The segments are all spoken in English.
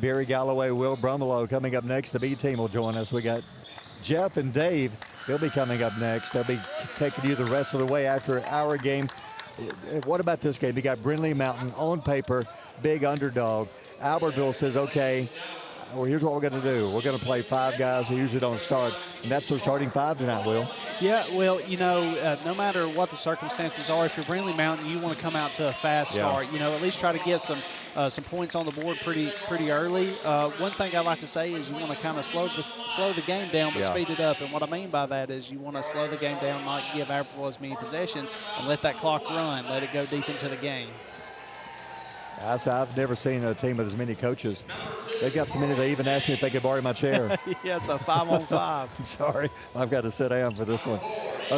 Barry Galloway, Will Brumelo coming up next. The B team will join us. We got Jeff and Dave. They'll be coming up next. They'll be taking you the rest of the way after our game. What about this game? You got Brindlee Mtn on paper, big underdog. Albertville says, okay, well, here's what we're going to do. We're going to play 5 guys who usually don't start, and that's their starting 5 tonight, Will. Yeah, well, no matter what the circumstances are, if you're Brindlee Mtn, you want to come out to a fast start. At least try to get some points on the board pretty early. One thing I like to say is you want to kind of slow the game down, but speed it up. And what I mean by that is you want to slow the game down, not give Albertville as many possessions, and let that clock run. Let it go deep into the game. I've never seen a team with as many coaches. They've got so many they even asked me if they could borrow my chair. Yeah, it's a 5-on-5. I'm sorry. I've got to sit down for this one.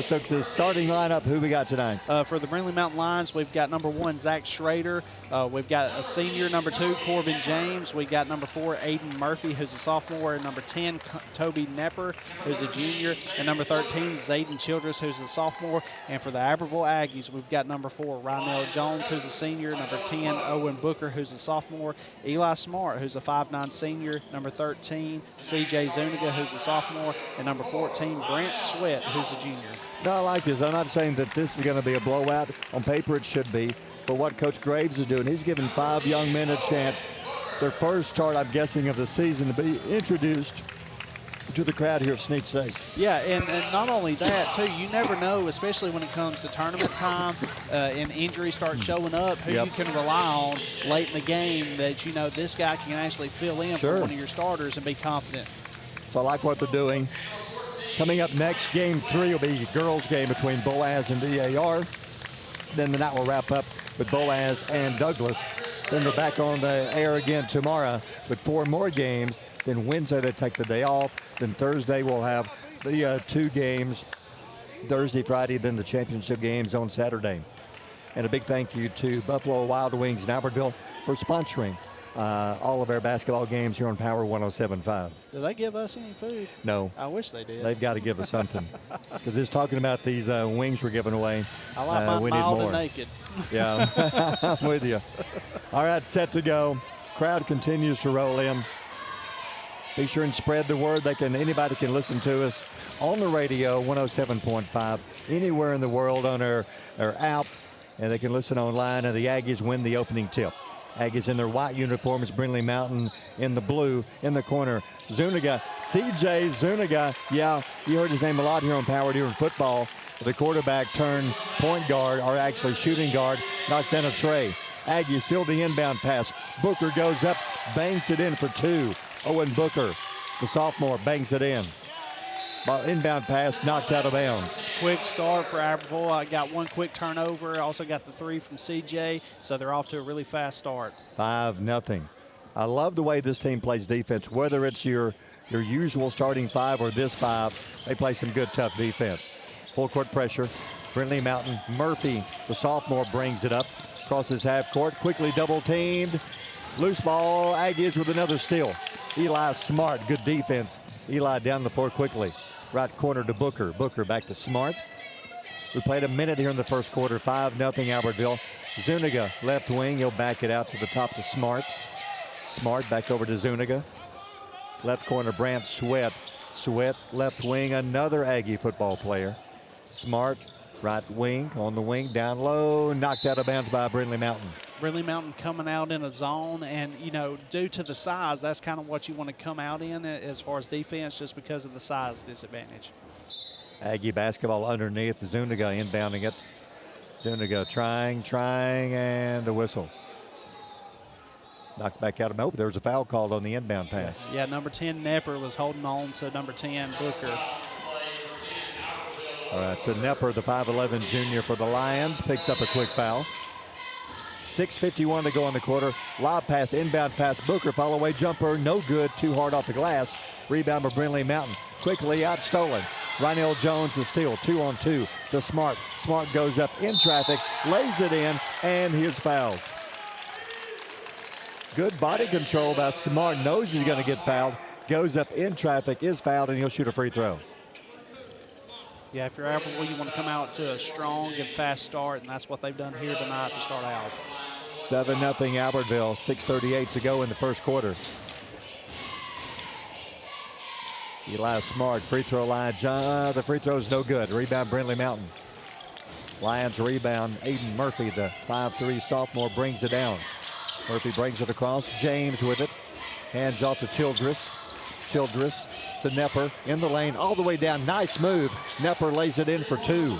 So the starting lineup, who we got tonight? For the Brindlee Mtn Lions, we've got number 1, Zach Schrader. We've got a senior, number 2, Corbin James. We got number 4, Aiden Murphy, who's a sophomore. And number 10, Toby Nepper, who's a junior. And number 13, Zayden Childress, who's a sophomore. And for the Albertville Aggies, we've got number 4, Rynell Jones, who's a senior. Number 10, Owen Booker, who's a sophomore. Eli Smart, who's a 5'9" senior. Number 13, CJ Zuniga, who's a sophomore. And number 14, Brent Sweat, who's a junior. No, I like this. I'm not saying that this is going to be a blowout. On paper, it should be. But what Coach Graves is doing, he's giving 5 young men a chance. Their first start, I'm guessing, of the season to be introduced to the crowd here at Snead State. Yeah, and not only that, too, you never know, especially when it comes to tournament time and injuries start showing up, who you can rely on late in the game that, this guy can actually fill in for one of your starters and be confident. So I like what they're doing. Coming up next, game 3 will be girls' game between Boaz and DAR. Then the night will wrap up with Boaz and Douglas. Then they're back on the air again tomorrow with 4 more games. Then Wednesday they take the day off. Then Thursday we'll have the 2 games. Thursday, Friday, then the championship games on Saturday. And a big thank you to Buffalo Wild Wings in Albertville for sponsoring all of our basketball games here on Power 107.5. Do they give us any food? No. I wish they did. They've got to give us something. Because just talking about these wings we're giving away, I like my we need mild more. and naked. Yeah, I'm with you. All right, set to go. Crowd continues to roll in. Be sure and spread the word. Anybody can listen to us on the radio, 107.5, anywhere in the world on our app, and they can listen online, and the Aggies win the opening tip. Aggies in their white uniforms, Brindlee Mtn in the blue in the corner. Zuniga, CJ Zuniga. Yeah, you heard his name a lot here on Power during football. The quarterback turned point guard, or actually shooting guard, knocks in a tray. Aggies still the inbound pass. Booker goes up, banks it in for 2. Owen Booker, the sophomore, bangs it in. Inbound pass knocked out of bounds. Quick start for Albertville. I got 1 quick turnover. Also got the 3 from CJ, so they're off to a really fast start. 5-0. I love the way this team plays defense, whether it's your usual starting 5 or this 5. They play some good, tough defense. Full court pressure. Brindlee Mtn. Murphy, the sophomore, brings it up. Crosses half court, quickly double teamed. Loose ball, Aggies with another steal. Eli Smart, good defense. Eli down the floor quickly. Right corner to Booker. Booker back to Smart. We played a minute here in the first quarter. 5-0 Albertville. Zuniga, left wing. He'll back it out to the top to Smart. Smart back over to Zuniga. Left corner, Brant Sweat. Sweat, left wing. Another Aggie football player. Smart, right wing. On the wing, down low. Knocked out of bounds by Brindlee Mtn. Brindlee Mtn coming out in a zone, and due to the size, that's kind of what you want to come out in as far as defense, just because of the size disadvantage. Aggie basketball underneath. Zuniga inbounding it. Zuniga trying, and a whistle. Knocked back out of him. Oh, there was a foul called on the inbound pass. Yeah, number 10 Nepper was holding on to number 10 Booker. All right, so Nepper, the 5'11 junior for the Lions, picks up a quick foul. 6:51 to go in the quarter. Lob pass, inbound pass. Booker, follow away jumper. No good. Too hard off the glass. Rebound by Brindlee Mtn. Quickly out stolen. Rynell Jones the steal. 2-on-2 to Smart. Smart goes up in traffic, lays it in, and he's fouled. Good body control by Smart. Knows he's going to get fouled. Goes up in traffic, is fouled, and he'll shoot a free throw. Yeah, if you're Albertville, you want to come out to a strong and fast start, and that's what they've done here tonight to start out. 7-0 Albertville, 6:38 to go in the first quarter. Eli Smart, free throw line. The free throw is no good. Rebound, Brindlee Mountain. Lions rebound. Aiden Murphy, the 5'3" sophomore, brings it down. Murphy brings it across. James with it. Hands off to Childress. Childress to Nepper in the lane, all the way down. Nice move. Nepper lays it in for 2.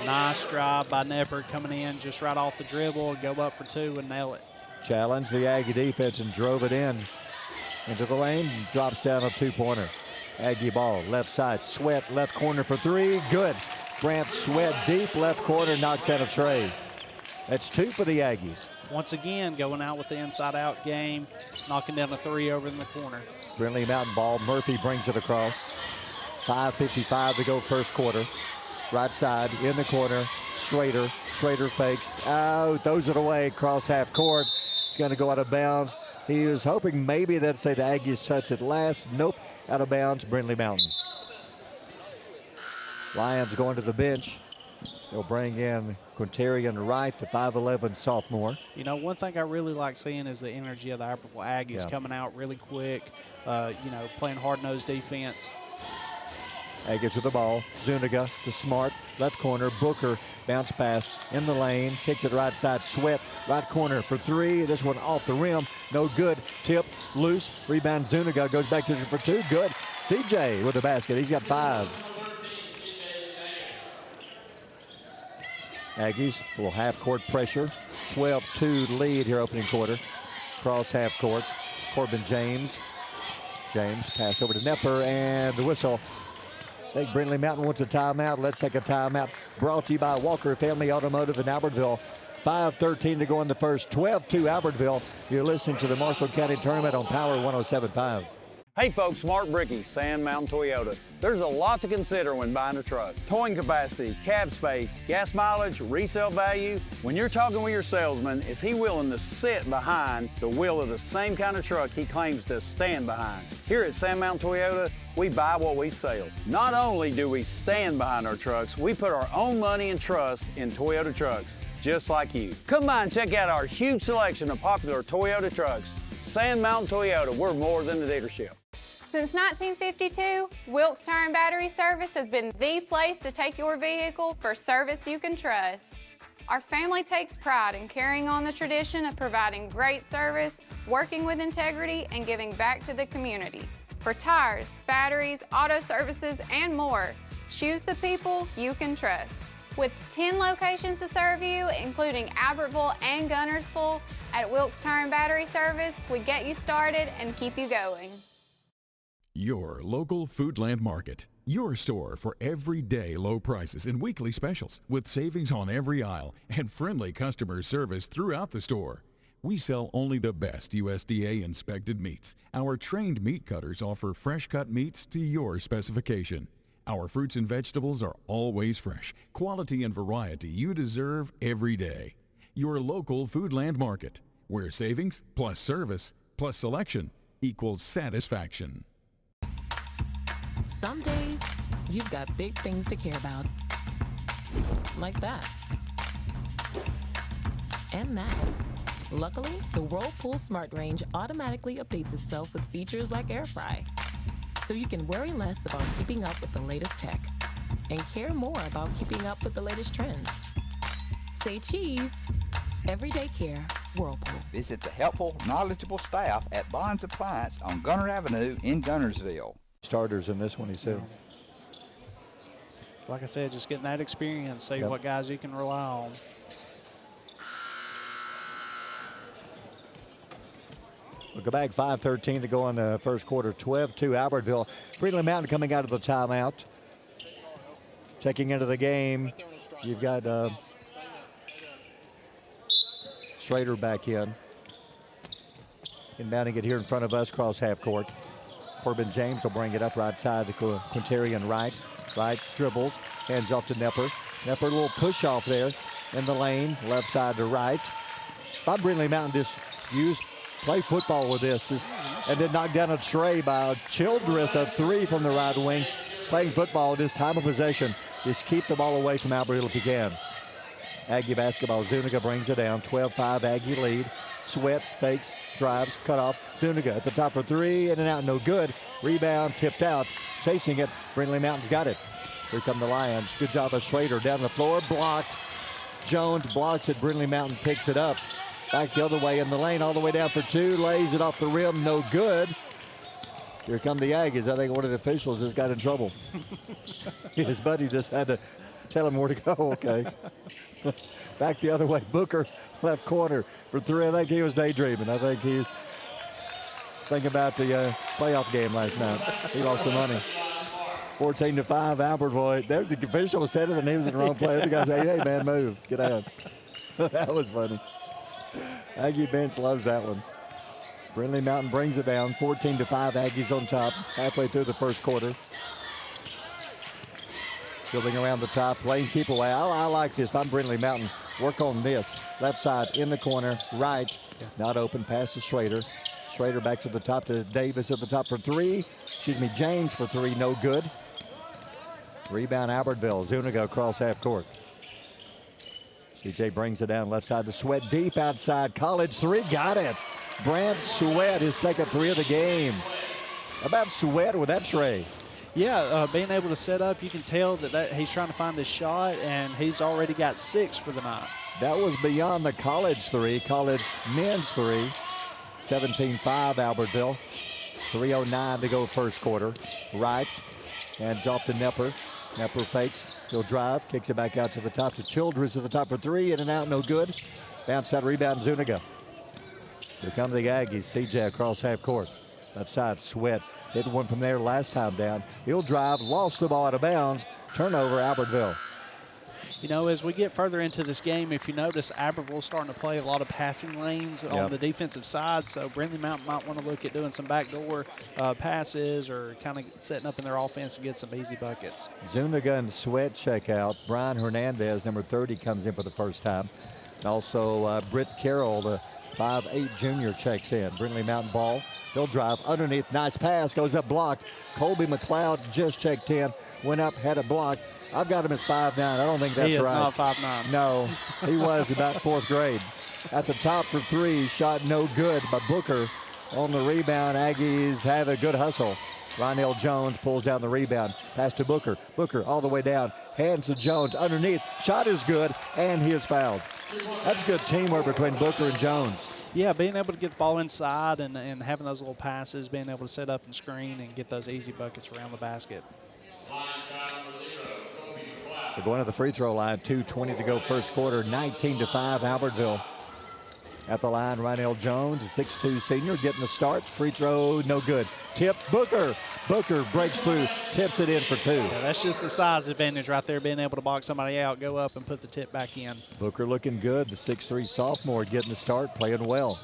Nice drive by Nepper coming in just right off the dribble, go up for 2 and nail it. Challenged the Aggie defense and drove it in into the lane. Drops down a 2-pointer. Aggie ball, left side. Sweat, left corner for 3. Good. Grant Sweat, deep left corner, knocks out a tray. That's 2 for the Aggies. Once again, going out with the inside-out game, knocking down a 3 over in the corner. Brindlee Mountain ball. Murphy brings it across. 5:55 to go first quarter. Right side in the corner. Schrader. Schrader fakes. Out. Throws it away. Cross half court. It's going to go out of bounds. He was hoping maybe that say the Aggies touch it last. Nope. Out of bounds. Brindlee Mountain. Lions going to the bench. They'll bring in Quintarian Wright, the 5'11" sophomore. You know, one thing I really like seeing is the energy of the Albertville Aggies coming out really quick, playing hard-nosed defense. Aggies with the ball. Zuniga to Smart, left corner. Booker, bounce pass in the lane, kicks it right side. Sweat, right corner for 3. This one off the rim, no good. Tipped, loose, rebound. Zuniga goes back to for 2. Good. CJ with the basket. He's got 5. Aggies will half-court pressure. 12-2 lead here opening quarter. Cross half court. Corbin James. James pass over to Nepper and the whistle. I think Brindlee Mountain wants a timeout. Let's take a timeout. Brought to you by Walker Family Automotive in Albertville. 5:13 to go in the first. 12-2 Albertville. You're listening to the Marshall County Tournament on Power 107.5. Hey folks, Mark Brickey, Sand Mountain Toyota. There's a lot to consider when buying a truck. Towing capacity, cab space, gas mileage, resale value. When you're talking with your salesman, is he willing to sit behind the wheel of the same kind of truck he claims to stand behind? Here at Sand Mountain Toyota, we buy what we sell. Not only do we stand behind our trucks, we put our own money and trust in Toyota trucks, just like you. Come by and check out our huge selection of popular Toyota trucks. Sand Mountain Toyota, we're more than a dealership. Since 1952, Wilkes Tire and Battery Service has been the place to take your vehicle for service you can trust. Our family takes pride in carrying on the tradition of providing great service, working with integrity, and giving back to the community. For tires, batteries, auto services, and more, choose the people you can trust. With 10 locations to serve you, including Albertville and Gunnersville, at Wilkes Tire and Battery Service, we get you started and keep you going. Your local Foodland Market. Your store for everyday low prices and weekly specials with savings on every aisle and friendly customer service throughout the store. We sell only the best USDA inspected meats. Our trained meat cutters offer fresh cut meats to your specification. Our fruits and vegetables are always fresh. Quality and variety you deserve every day. Your local Foodland Market, where savings plus service plus selection equals satisfaction. Some days, you've got big things to care about. Like that. And that. Luckily, the Whirlpool Smart Range automatically updates itself with features like Air Fry. So you can worry less about keeping up with the latest tech and care more about keeping up with the latest trends. Say cheese. Everyday care, Whirlpool. Visit the helpful, knowledgeable staff at Bonds Appliance on Gunner Avenue in Gunnersville. Starters in this one, he said. Like I said, just getting that experience, see what guys you can rely on. We'll go back. 5:13 to go in the first quarter. 12-2 Albertville. Brindlee Mountain coming out of the timeout. Checking into the game. You've got Schrader back in. Inbounding it here in front of us, cross half court. Corbin James will bring it up right side to Quintarian Wright. Wright dribbles, hands off to Nepper. Nepper, a little push off there in the lane, left side to Wright. Bob Brindlee Mountain just play football with this. And then knock down a tray by Childress, a 3 from the right wing. playing football, this time of possession, just keep the ball away from Albertville if you can. Aggie basketball, Zuniga brings it down, 12-5 Aggie lead. Sweat, fakes, drives, cut off. Zuniga at the top for three, in and out, no good. Rebound, tipped out, chasing it. Brindlee Mountain's got it. Here come the Lions. Good job of Schrader down the floor, blocked. Jones blocks it, Brindlee Mountain picks it up. Back the other way in the lane, all the way down for two, lays it off the rim, no good. Here come the Aggies. I think one of the officials just got in trouble. His buddy just had to tell him where to go, okay. Back the other way, Booker, left corner for three. I think he was daydreaming. I think he's thinking about the playoff game last night. He lost some money. 14-5, Albertville. There's the official said it, and he was in the wrong place. The guy said, hey, man, move. Get out. That was funny. Aggie bench loves that one. Brindlee Mountain brings it down, 14-5. Aggies on top, halfway through the first quarter. Building around the top, lane keep away. I like this. If I'm Brindlee Mountain, work on this. Left side in the corner, right. Not open, pass to Schrader. Schrader back to the top to Davis at the top for three. James for three, no good. Rebound Albertville. Zuniga across half court. CJ brings it down left side to Sweat, deep outside. College three, got it. Brant Sweat, his second three of the game. How about Sweat with that tray? Yeah, being able to set up, you can tell that he's trying to find his shot, and he's already got 6 for the night. That was beyond the college three, college men's three. 17-5 Albertville. 3:09 to go first quarter. Right, and off to Nepper. Nepper fakes, he'll drive, kicks it back out to the top to Childress at the top for three, in and out, no good. Bounce out, rebound, Zuniga. Here come the Aggies, CJ across half court. Left side, Sweat. Hit one from there last time down. He'll drive, lost the ball out of bounds. Turnover, Albertville. You know, as we get further into this game, if you notice, Albertville's starting to play a lot of passing lanes on the defensive side, so Brindlee Mountain might want to look at doing some backdoor passes or kind of setting up in their offense and get some easy buckets. Zuniga and Sweat check out. Brian Hernandez, number 30, comes in for the first time. And also Britt Carroll, the 5'8" junior, checks in. Brindlee Mountain ball. They'll drive underneath. Nice pass. Goes up blocked. Colby McLeod just checked in. Went up, had it blocked. I've got him as 5'9". I don't think that's right. He is not 5'9". No, he was about 4th grade. At the top for three, shot no good by Booker. On the rebound, Aggies have a good hustle. Ronell Jones pulls down the rebound. Pass to Booker. Booker all the way down. Hands to Jones underneath. Shot is good, and he is fouled. That's good teamwork between Booker and Jones. Yeah, being able to get the ball inside and having those little passes, being able to set up and screen and get those easy buckets around the basket. So going to the free throw line, 2:20 to go first quarter, 19-5 Albertville. At the line, Ronell Jones, a 6'2" senior, getting the start. Free throw, no good. Tip, Booker. Booker breaks through, tips it in for two. Yeah, that's just the size advantage right there, being able to box somebody out, go up and put the tip back in. Booker looking good, the 6'3" sophomore getting the start, playing well.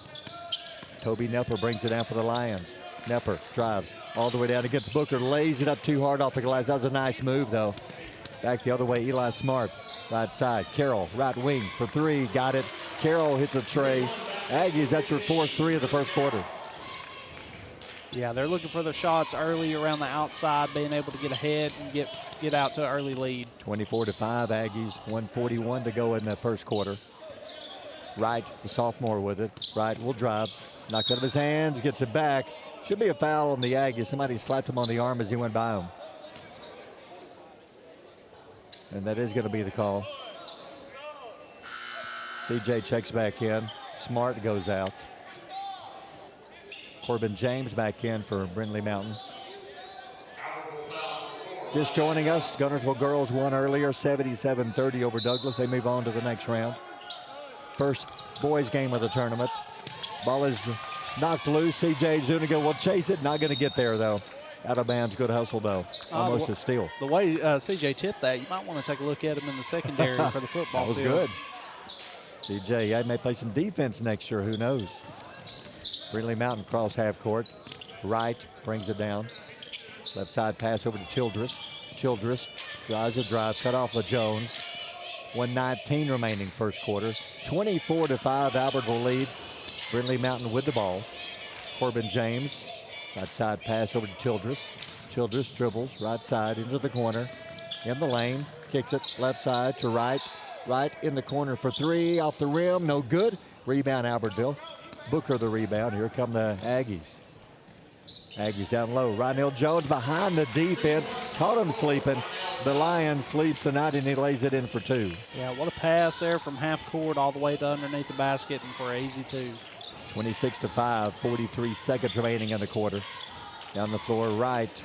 Toby Nepper brings it down for the Lions. Nepper drives all the way down against Booker, lays it up too hard off the glass. That was a nice move, though. Back the other way, Eli Smart, right side. Carroll, right wing for three, got it. Carroll hits a tray. Aggies, that's your 4th three of the first quarter. Yeah, they're looking for the shots early around the outside, being able to get ahead and get out to an early lead. 24-5 Aggies, 1:41 to go in the first quarter. Wright, the sophomore with it. Wright will drive, knocked out of his hands, gets it back. Should be a foul on the Aggies. Somebody slapped him on the arm as he went by him. And that is going to be the call. CJ checks back in. Smart goes out. Corbin James back in for Brindlee Mountain. Just joining us, Gunnersville girls won earlier, 77-30 over Douglas. They move on to the next round. First boys game of the tournament. Ball is knocked loose. CJ Zuniga will chase it. Not going to get there, though. Out of bounds, good hustle, though. Almost a steal. The way CJ tipped that, you might want to take a look at him in the secondary for the football field. That was good. CJ, yeah, may play some defense next year. Who knows? Brindlee Mountain cross half court. Wright brings it down. Left side pass over to Childress. Childress drives a drive, cut off by Jones. 1:19 remaining first quarter. 24-5 Albertville leads. Brindlee Mountain with the ball. Corbin James. Right side pass over to Childress. Childress dribbles right side into the corner. In the lane. Kicks it left side to right. Right in the corner for three. Off the rim. No good. Rebound Albertville. Booker the rebound. Here come the Aggies. Aggies down low. Rydell Jones behind the defense. Caught him sleeping. The Lions sleeps tonight, and he lays it in for two. Yeah, what a pass there from half court all the way to underneath the basket and for an easy two. 26-5, 43 seconds remaining in the quarter. Down the floor, right,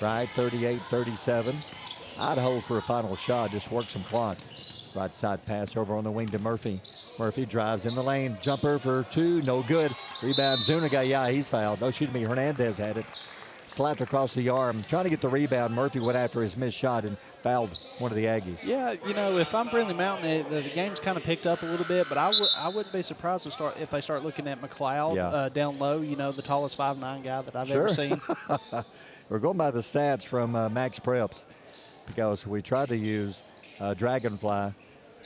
38-37. I'd hold for a final shot, just work some clock. Right side pass over on the wing to Murphy. Murphy drives in the lane, jumper for two, no good. Rebound Zuniga, yeah, he's fouled. No, excuse me, Hernandez had it. Slapped across the arm, trying to get the rebound. Murphy went after his missed shot and fouled one of the Aggies. Yeah, you know, if I'm Brindlee Mountain, the game's kind of picked up a little bit, but I wouldn't be surprised if they start looking at McLeod down low. You know, the tallest 5'9" guy that I've ever seen. We're going by the stats from Max Preps because we tried to use Dragonfly.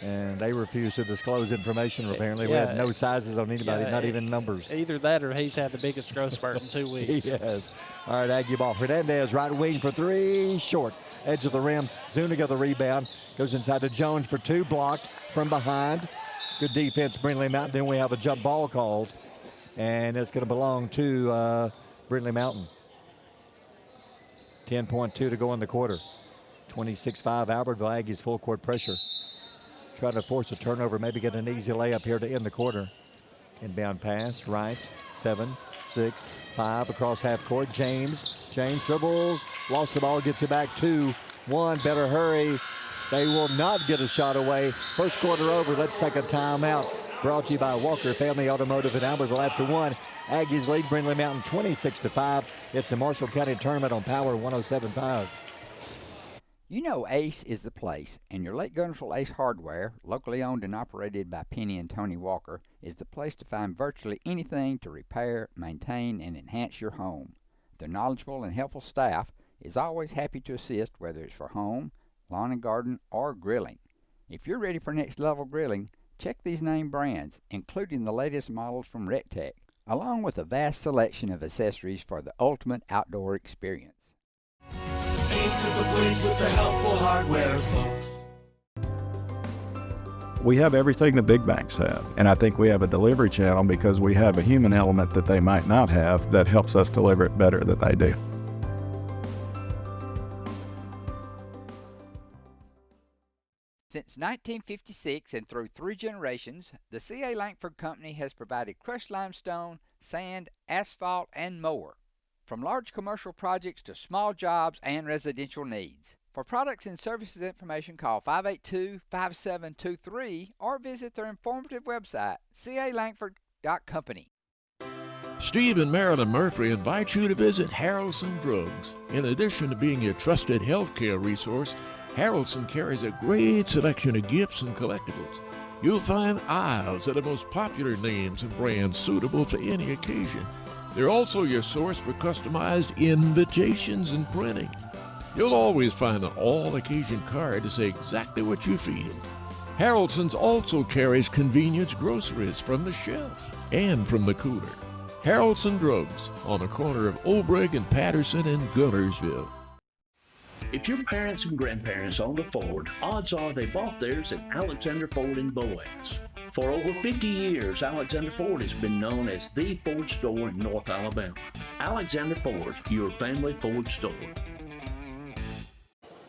And they refused to disclose information, apparently. We had no sizes on anybody, not even numbers. Either that or he's had the biggest growth spurt in 2 weeks. Yes. All right, Aggie ball. Hernandez, right wing for three, short. Edge of the rim. Zuniga the rebound. Goes inside to Jones for two, blocked from behind. Good defense, Brindlee Mountain. Then we have a jump ball called, and it's going to belong to Brindlee Mountain. 10.2 to go in the quarter. 26-5, Albertville Aggies full court pressure. Trying to force a turnover, maybe get an easy layup here to end the quarter. Inbound pass, right, 7, 6, 5 across half court. James dribbles, lost the ball, gets it back 2, 1, better hurry. They will not get a shot away. First quarter over, let's take a timeout. Brought to you by Walker Family Automotive in Albertville after one. Aggies lead Brindlee Mountain 26-5. It's the Marshall County Tournament on Power 107.5. You know Ace is the place, and your Lake Gunnersville Ace Hardware, locally owned and operated by Penny and Tony Walker, is the place to find virtually anything to repair, maintain, and enhance your home. Their knowledgeable and helpful staff is always happy to assist, whether it's for home, lawn and garden, or grilling. If you're ready for next level grilling, check these name brands, including the latest models from RecTech, along with a vast selection of accessories for the ultimate outdoor experience. Ace is the place with the helpful hardware, folks. We have everything the big banks have, and I think we have a delivery channel because we have a human element that they might not have that helps us deliver it better than they do. Since 1956 and through 3 generations, the C.A. Langford Company has provided crushed limestone, sand, asphalt, and more. From large commercial projects to small jobs and residential needs. For products and services information, call 582-5723 or visit their informative website, calangford.company. Steve and Marilyn Murphy invite you to visit Harrelson Drugs. In addition to being your trusted healthcare resource, Harrelson carries a great selection of gifts and collectibles. You'll find aisles of the most popular names and brands suitable for any occasion. They're also your source for customized invitations and printing. You'll always find an all-occasion card to say exactly what you feel. Harrelson's also carries convenience groceries from the shelf and from the cooler. Harrelson Drugs on the corner of Obrig and Patterson in Gunnersville. If your parents and grandparents owned a Ford, odds are they bought theirs at Alexander Ford in Boaz. For over 50 years, Alexander Ford has been known as the Ford store in North Alabama. Alexander Ford, your family Ford store.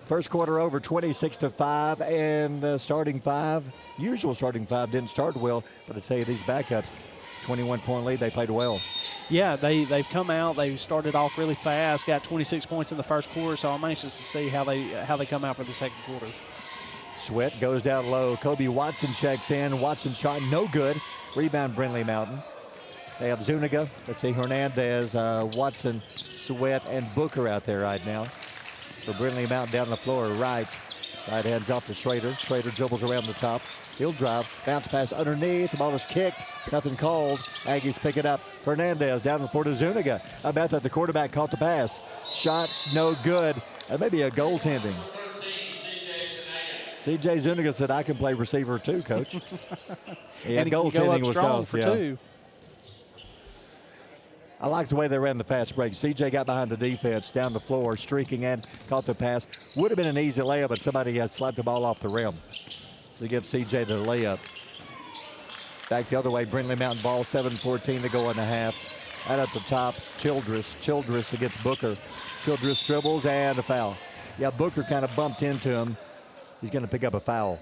First quarter over, 26-5, and the starting five, usual starting five, didn't start well, but I tell you, these backups, 21-point lead, they played well. Yeah, they've come out. They started off really fast, got 26 points in the first quarter, so I'm anxious to see how they come out for the second quarter. Sweat goes down low. Kobe Watson checks in. Watson shot no good. Rebound Brindlee Mountain. They have Zuniga. Let's see, Hernandez, Watson, Sweat, and Booker out there right now. For Brindlee Mountain down the floor, right. Right hands off to Schrader. Schrader dribbles around the top. He'll drive. Bounce pass underneath. The ball is kicked. Nothing called. Aggies pick it up. Hernandez down the floor to Zuniga. I bet that the quarterback caught the pass. Shots no good. Maybe a goaltending. C.J. Zuniga said, I can play receiver too, Coach. And goaltending was called for two. I like the way they ran the fast break. CJ got behind the defense, down the floor, streaking and caught the pass. Would have been an easy layup, but somebody has slapped the ball off the rim. So give CJ the layup. Back the other way, Brindlee Mountain ball, 7:14 to go in the half. Out at the top, Childress against Booker. Childress dribbles and a foul. Yeah, Booker kind of bumped into him. He's going to pick up a foul.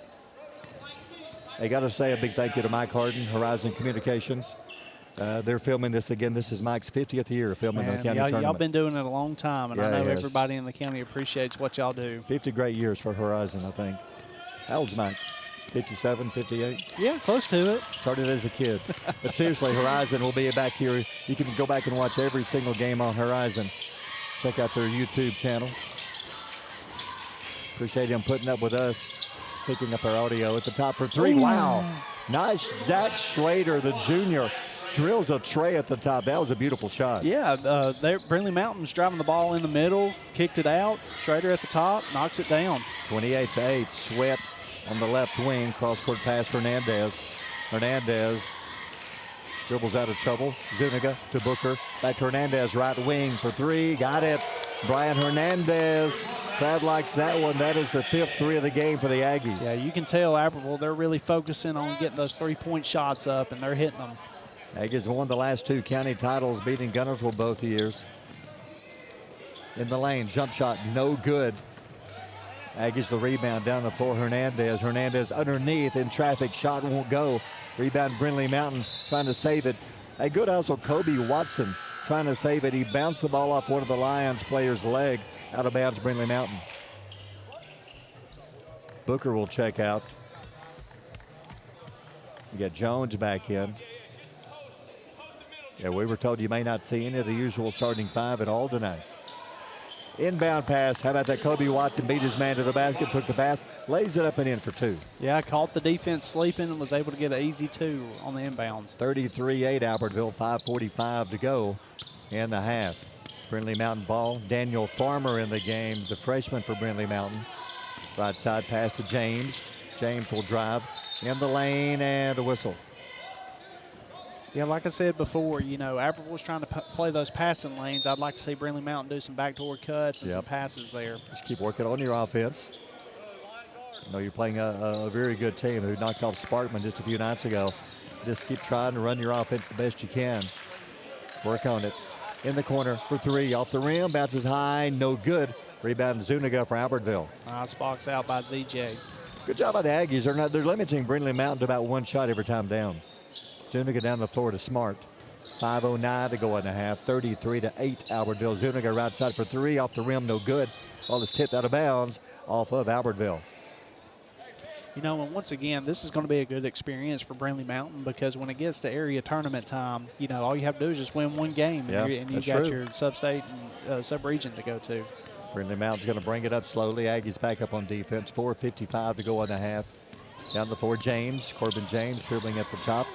I got to say a big thank you to Mike Harden, Horizon Communications. They're filming this again. This is Mike's 50th year filming the county tournament. Y'all been doing it a long time, and I know everybody in the county appreciates what y'all do. 50 great years for Horizon, I think. How old's Mike? 57, 58? Yeah, close to it. Started as a kid. But seriously, Horizon will be back here. You can go back and watch every single game on Horizon. Check out their YouTube channel. Appreciate him putting up with us, picking up our audio at the top for three. Ooh. Wow. Nice. Zach Schrader, the junior, drills a tray at the top. That was a beautiful shot. Yeah, Brindlee Mountain's driving the ball in the middle, kicked it out. Schrader at the top, knocks it down. 28-8, Sweat on the left wing, cross-court pass, Hernandez. Hernandez dribbles out of trouble. Zuniga to Booker. Back to Hernandez, right wing for three. Got it. Brian Hernandez. Crowd likes that one. That is the 5th three of the game for the Aggies. Yeah, you can tell Albertville, they're really focusing on getting those three-point shots up, and they're hitting them. Aggies won the last 2 county titles, beating Guntersville both years. In the lane, jump shot, no good. Aggies the rebound down the floor. Hernandez. Hernandez underneath in traffic. Shot won't go. Rebound Brindlee Mountain trying to save it. A good hustle. Kobe Watson trying to save it. He bounced the ball off one of the Lions players' leg. Out of bounds, Brindlee Mountain. Booker will check out. You got Jones back in. Yeah, we were told you may not see any of the usual starting 5 at all tonight. Inbound pass. How about that? Kobe Watson beat his man to the basket, took the pass, lays it up and in for 2. Yeah, caught the defense sleeping and was able to get an easy 2 on the inbounds. 33-8 Albertville, 5:45 to go in the half. Brindlee Mountain ball. Daniel Farmer in the game, the freshman for Brindlee Mountain. Right side pass to James. James will drive in the lane and a whistle. Yeah, like I said before, you know, Albertville's trying to play those passing lanes. I'd like to see Brindlee Mountain do some backdoor cuts and some passes there. Just keep working on your offense. I know you're playing a very good team who knocked off Sparkman just a few nights ago. Just keep trying to run your offense the best you can. Work on it. In the corner for 3, off the rim, bounces high, no good. Rebound Zuniga for Albertville. Nice box out by ZJ. Good job by the Aggies. They're limiting Brindlee Mountain to about 1 shot every time down. Zuniga down the floor to Smart. 5:09 to go in the half. 33-8 Albertville. Zuniga right side for 3, off the rim, no good. Ball is tipped out of bounds off of Albertville. You know, and once again, this is going to be a good experience for Brindlee Mountain because when it gets to area tournament time, you know, all you have to do is just win 1 game, and you got your sub-state and sub-region to go to. Brindlee Mountain's going to bring it up slowly. Aggies back up on defense. 4:55 to go in the half. Down the floor, James. Corbin James dribbling at the top.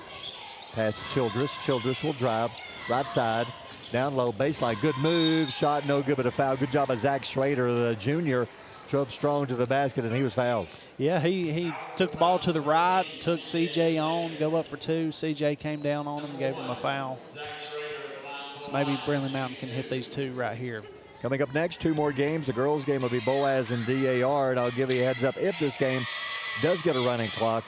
Pass to Childress. Childress will drive. Right side. Down low. Baseline. Good move. Shot no good, but a foul. Good job by Zach Schrader, the junior. Drove strong to the basket, and he was fouled. Yeah, he took the ball to the right, took CJ on, go up for 2. CJ came down on him, gave him a foul. So maybe Brindlee Mountain can hit these 2 right here. Coming up next, 2 more games. The girls' game will be Boaz and DAR, and I'll give you a heads up if this game does get a running clock.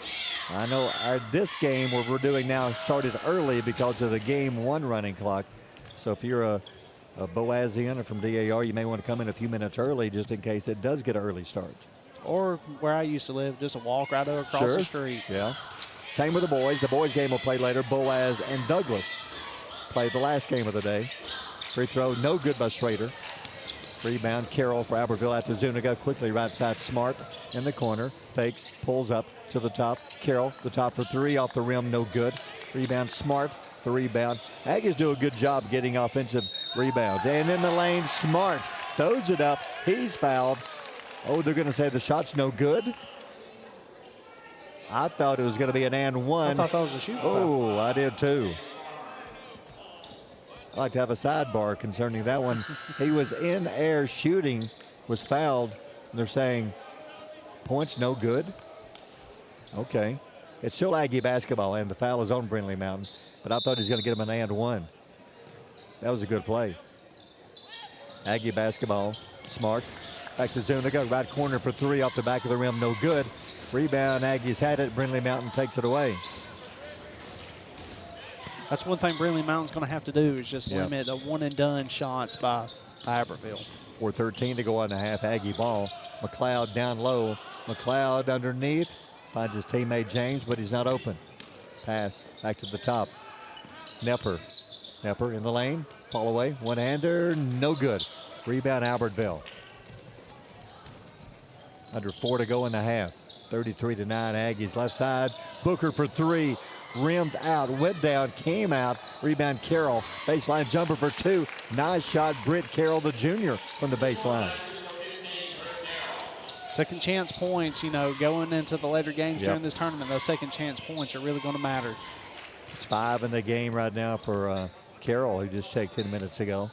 I know this game, what we're doing now, started early because of the game 1 running clock. So if you're a Boazian or from DAR, you may want to come in a few minutes early just in case it does get an early start. Or where I used to live, just a walk right across the street. Yeah. Same with the boys. The boys game will play later. Boaz and Douglas played the last game of the day. Free throw, no good by Schrader. Rebound, Carroll for Albertville after Zuniga. Quickly right side, Smart in the corner. Fakes, pulls up to the top. Carroll, the top for 3, off the rim, no good. Rebound, Smart, the rebound. Aggies do a good job getting offensive rebounds. And in the lane, Smart throws it up. He's fouled. Oh, they're going to say the shot's no good. I thought it was going to be an and 1. I thought that was a shoot foul. Oh, I did too. I'd like to have a sidebar concerning that one. He was in air shooting, was fouled. And they're saying points no good. Okay. It's still Aggie basketball, and the foul is on Brindlee Mountain. But I thought he was going to get him an and 1. That was a good play. Aggie basketball. Smart. Back to zone to go. Right corner for three off the back of the rim. No good. Rebound. Aggies had it. Brindlee Mountain takes it away. That's one thing Brindlee Mountain's going to have to do is just limit the one-and-done shots by Albertville. 4:13 to go on the half. Aggie ball. McLeod down low. McLeod underneath. Finds his teammate James, but he's not open. Pass back to the top. Nepper in the lane. Fall away. One-hander. No good. Rebound Albertville. Under 4 to go in the half. 33-9 Aggies. Left side. Booker for three. Rimmed out. Went down. Came out. Rebound Carroll. Baseline jumper for two. Nice shot. Britt Carroll, the junior, from the baseline. Second chance points, going into the later games during this tournament, those second chance points are really going to matter. It's 5 in the game right now for Carroll, who just checked 10 minutes ago.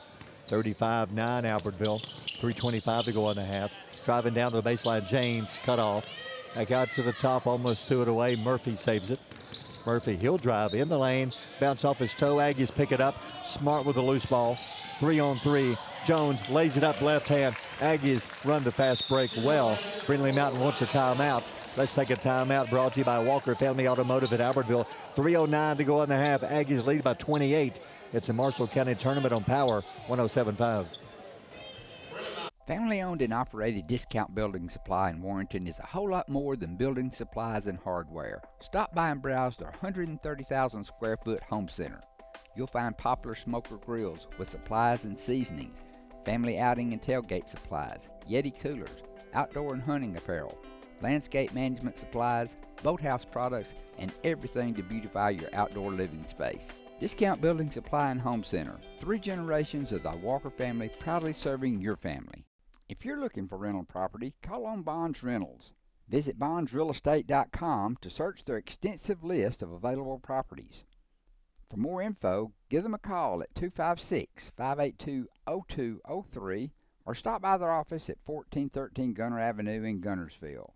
35-9 Albertville. 3:25 to go on the half. Driving down to the baseline, James cut off. Back out to the top, almost threw it away. Murphy saves it. Murphy, he'll drive in the lane, bounce off his toe. Aggies pick it up. Smart with a loose ball. 3-on-3. Jones lays it up left hand. Aggies run the fast break well. Brindlee Mountain wants a timeout. Let's take a timeout brought to you by Walker Family Automotive at Albertville. 3:09 to go in the half. Aggies lead by 28. It's a Marshall County tournament on Power 107.5. Family-owned and operated Discount Building Supply in Warrenton is a whole lot more than building supplies and hardware. Stop by and browse their 130,000 square foot home center. You'll find popular smoker grills with supplies and seasonings, family outing and tailgate supplies, Yeti coolers, outdoor and hunting apparel, landscape management supplies, boathouse products, and everything to beautify your outdoor living space. Discount Building Supply and Home Center. 3 generations of the Walker family proudly serving your family. If you're looking for rental property, call on Bonds Rentals. Visit bondsrealestate.com to search their extensive list of available properties. For more info, give them a call at 256-582-0203 or stop by their office at 1413 Gunner Avenue in Gunnersville.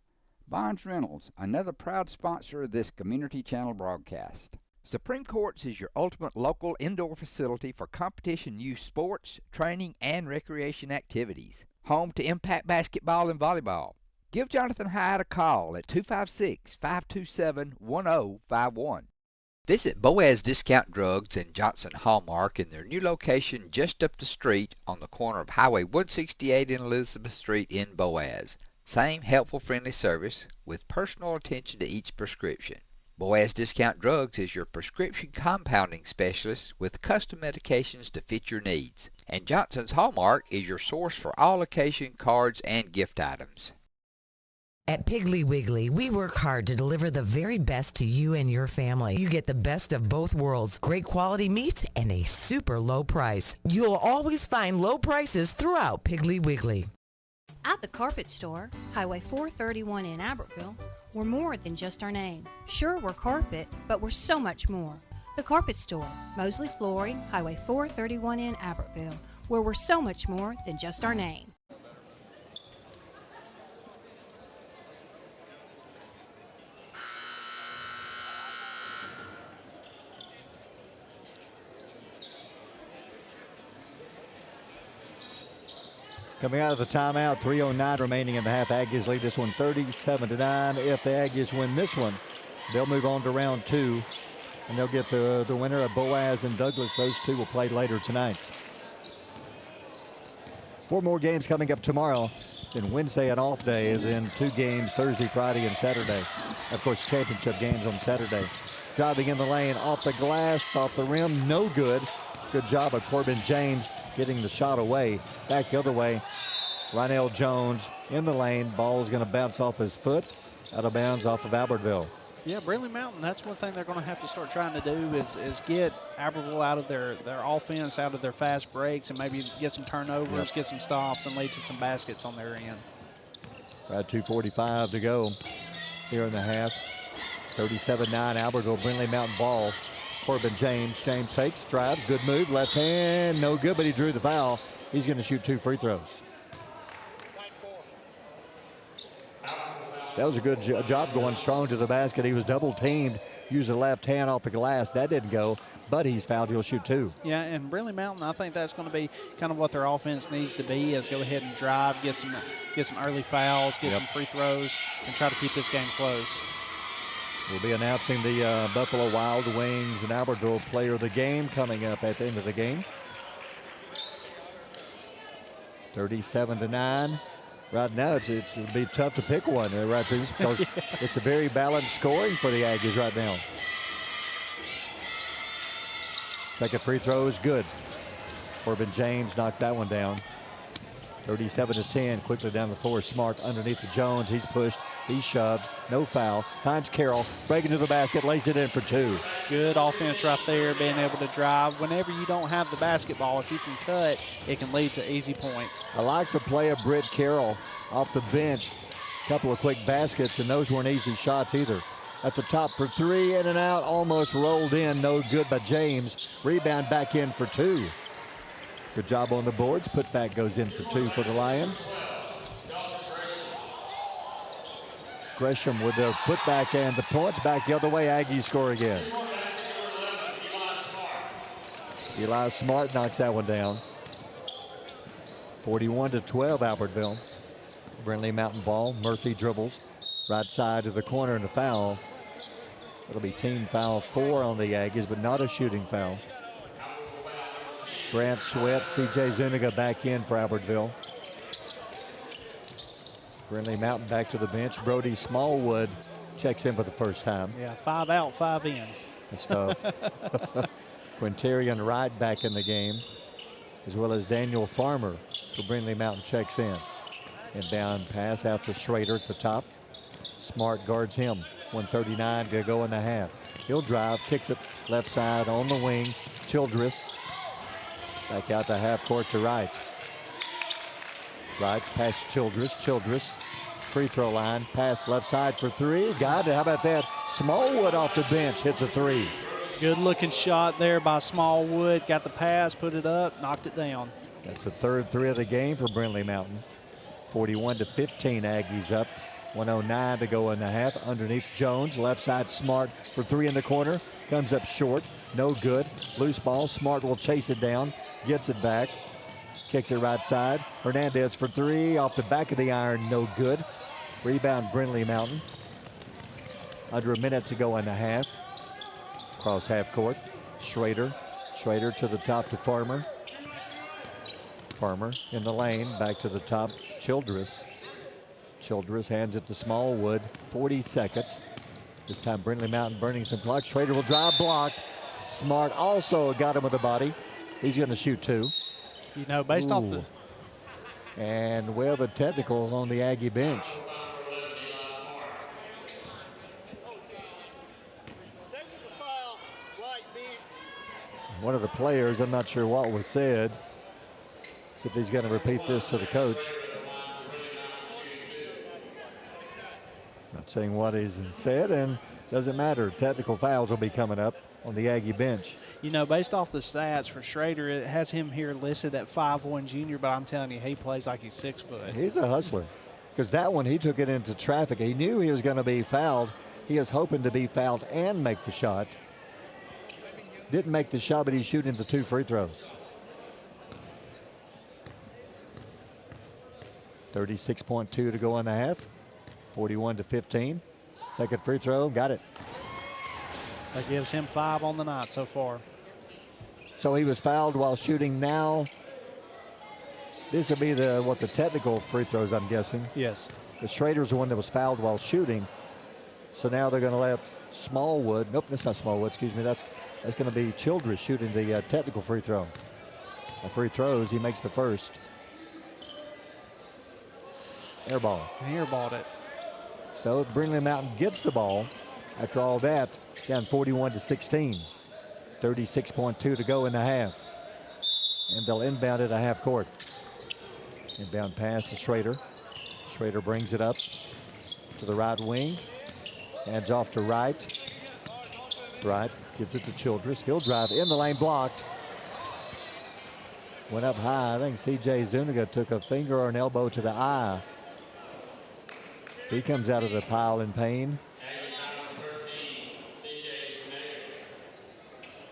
Bonds Rentals, another proud sponsor of this Community Channel broadcast. Supreme Courts is your ultimate local indoor facility for competition youth sports, training, and recreation activities. Home to Impact Basketball and Volleyball. Give Jonathan Hyde a call at 256-527-1051. Visit Boaz Discount Drugs and Johnson Hallmark in their new location just up the street on the corner of Highway 168 and Elizabeth Street in Boaz. Same helpful, friendly service with personal attention to each prescription. Boaz Discount Drugs is your prescription compounding specialist with custom medications to fit your needs. And Johnson's Hallmark is your source for all occasion cards and gift items. At Piggly Wiggly, we work hard to deliver the very best to you and your family. You get the best of both worlds, great quality meats and a super low price. You'll always find low prices throughout Piggly Wiggly. At the Carpet Store, Highway 431 in Albertville, we're more than just our name. Sure, we're carpet, but we're so much more. The Carpet Store, Mosley Flooring, Highway 431 in Albertville, where we're so much more than just our name. Coming out of the timeout, 3:09 remaining in the half. Aggies lead this one 37-9. If the Aggies win this one, they'll move on to round 2, and they'll get the winner of Boaz and Douglas. Those two will play later tonight. 4 more games coming up tomorrow. Then Wednesday an off day, and then 2 games Thursday, Friday, and Saturday. Of course, championship games on Saturday. Driving in the lane, off the glass, off the rim, no good. Good job of Corbin James getting the shot away. Back the other way, Rynell Jones in the lane. Ball's going to bounce off his foot, out of bounds off of Albertville. Yeah, Brindlee Mountain, that's one thing they're going to have to start trying to do is get Albertville out of their offense, out of their fast breaks, and maybe get some turnovers, get some stops, and lead to some baskets on their end. Right, 2:45 to go here in the half. 37-9 Albertville. Brindlee Mountain ball. Corbin James fakes, drives, good move, left hand, no good, but he drew the foul. He's going to shoot 2 free throws. That was a good job going strong to the basket. He was double teamed, used the left hand off the glass. That didn't go. but he's fouled. He'll shoot 2. Yeah, and Brindlee Mountain, I think that's going to be kind of what their offense needs to be, is go ahead and drive, get some early fouls, get some free throws, and try to keep this game close. We'll be announcing the Buffalo Wild Wings and Albertville Player of the Game coming up at the end of the game. 37-9. Right now, it would be tough to pick one right there because it's a very balanced scoring for the Aggies right now. Second free throw is good. Corbin James knocks that one down. 37-10, quickly down the floor. Smart underneath to Jones. He's pushed, he's shoved, no foul. Finds Carroll, breaking to the basket, lays it in for 2. Good offense right there, being able to drive. Whenever you don't have the basketball, if you can cut, it can lead to easy points. I like the play of Britt Carroll off the bench. Couple of quick baskets, and those weren't easy shots either. At the top for 3, in and out, almost rolled in, no good by James. Rebound back in for 2. Good job on the boards. Putback goes in for 2 for the Lions. Gresham with the putback and the points. Back the other way. Aggies score again. Eli Smart knocks that one down. 41-12 Albertville. Brindlee Mountain ball. Murphy dribbles. Right side to the corner and a foul. It'll be team foul 4 on the Aggies, but not a shooting foul. Grant Sweat, C.J. Zuniga back in for Albertville. Brindlee Mountain back to the bench. Brody Smallwood checks in for the first time. Yeah, 5 out, 5 in. That's tough. Quintarian Wright back in the game, as well as Daniel Farmer for Brindlee Mountain checks in. Inbound pass out to Schrader at the top. Smart guards him. 1:39 to go in the half. He'll drive, kicks it left side on the wing. Childress back out to half court to Wright. Wright past Childress. Childress free throw line. Pass left side for 3. Got it. How about that? Smallwood off the bench hits a 3. Good looking shot there by Smallwood. Got the pass, put it up, knocked it down. That's the third 3 of the game for Brindlee Mountain. 41-15 Aggies up. 1:09 to go in the half. Underneath Jones, left side Smart for 3 in the corner. Comes up short, no good. Loose ball, Smart will chase it down, gets it back. Kicks it right side. Hernandez for 3 off the back of the iron, no good. Rebound Brindlee Mountain. Under a minute to go in the half. Across half court, Schrader. Schrader to the top to Farmer. Farmer in the lane, back to the top, Childress. Childress hands it to Smallwood, 40 seconds. This time Brindlee Mountain burning some clock. Schrader will drive, blocked. Smart also got him with the body. He's going to shoot 2. You know, based off the... And well, the technical on the Aggie bench. One of the players, I'm not sure what was said. See if he's going to repeat this to the coach. Not saying what he's said, and doesn't matter. Technical fouls will be coming up on the Aggie bench. You know, based off the stats for Schrader, it has him here listed at 5'1" junior, but I'm telling you, he plays like he's 6 foot. He's a hustler. Because that one, he took it into traffic. He knew he was going to be fouled. He was hoping to be fouled and make the shot. Didn't make the shot, but he's shooting the 2 free throws. 36.2 to go in the half. 41-15. Second free throw, got it. That gives him 5 on the night so far. So he was fouled while shooting. Now this will be the technical free throws, I'm guessing. Yes. The Schrader's the one that was fouled while shooting. So now they're going to let Smallwood. Nope, that's not Smallwood. Excuse me. That's going to be Childress shooting the technical free throw. On free throws, he makes the first. Air ball. And he airballed it. So Brindlee Mountain gets the ball. After all that, down 41-16. 36.2 to go in the half. And they'll inbound it a half court. Inbound pass to Schrader. Schrader brings it up to the right wing. Hands off to Wright. Wright gives it to Childress. He'll drive in the lane, blocked. Went up high. I think C.J. Zuniga took a finger or an elbow to the eye. So he comes out of the pile in pain.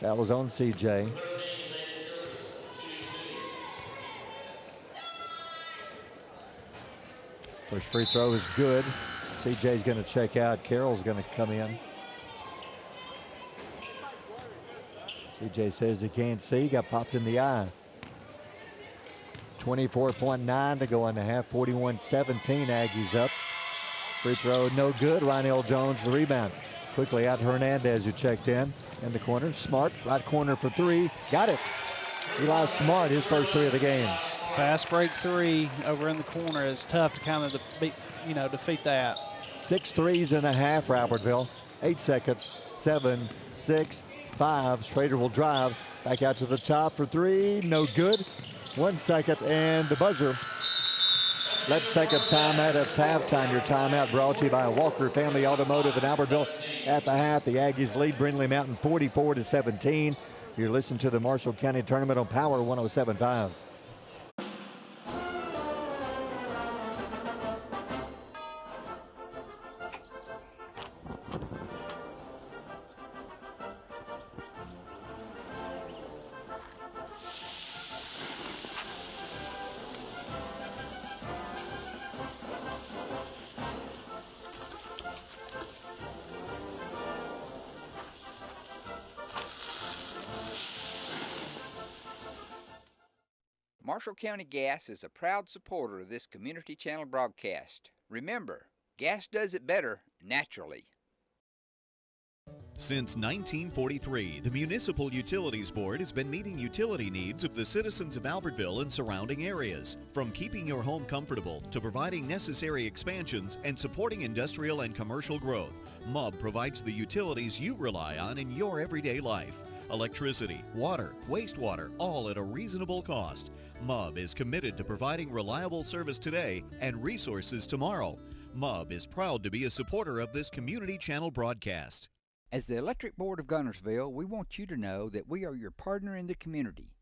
That was on CJ. First free throw is good. CJ's going to check out. Carroll's going to come in. CJ says he can't see. Got popped in the eye. 24.9 to go in the half. 41-17. Aggies up. Free throw no good. Rynell Jones the rebound. Quickly out to Hernandez, who checked in the corner. Smart, right corner for three. Got it. Eli Smart, his first three of the game. Fast break three over in the corner is tough to kind of defeat that. 6 threes in a half for Albertville. 8 seconds. 7, 6, 5. Schrader will drive back out to the top for three. No good. 1 second and the buzzer. Let's take a timeout. It's halftime. Your timeout brought to you by Walker Family Automotive in Albertville. At the half, the Aggies lead Brindlee Mountain 44-17. You're listening to the Marshall County Tournament on Power 107.5. Marshall County Gas is a proud supporter of this community channel broadcast. Remember, gas does it better naturally. Since 1943, the Municipal Utilities Board has been meeting utility needs of the citizens of Albertville and surrounding areas. From keeping your home comfortable to providing necessary expansions and supporting industrial and commercial growth, MUB provides the utilities you rely on in your everyday life. Electricity, water, wastewater, all at a reasonable cost. MUB is committed to providing reliable service today and resources tomorrow. MUB is proud to be a supporter of this community channel broadcast. As the Electric Board of Guntersville, we want you to know that we are your partner in the community,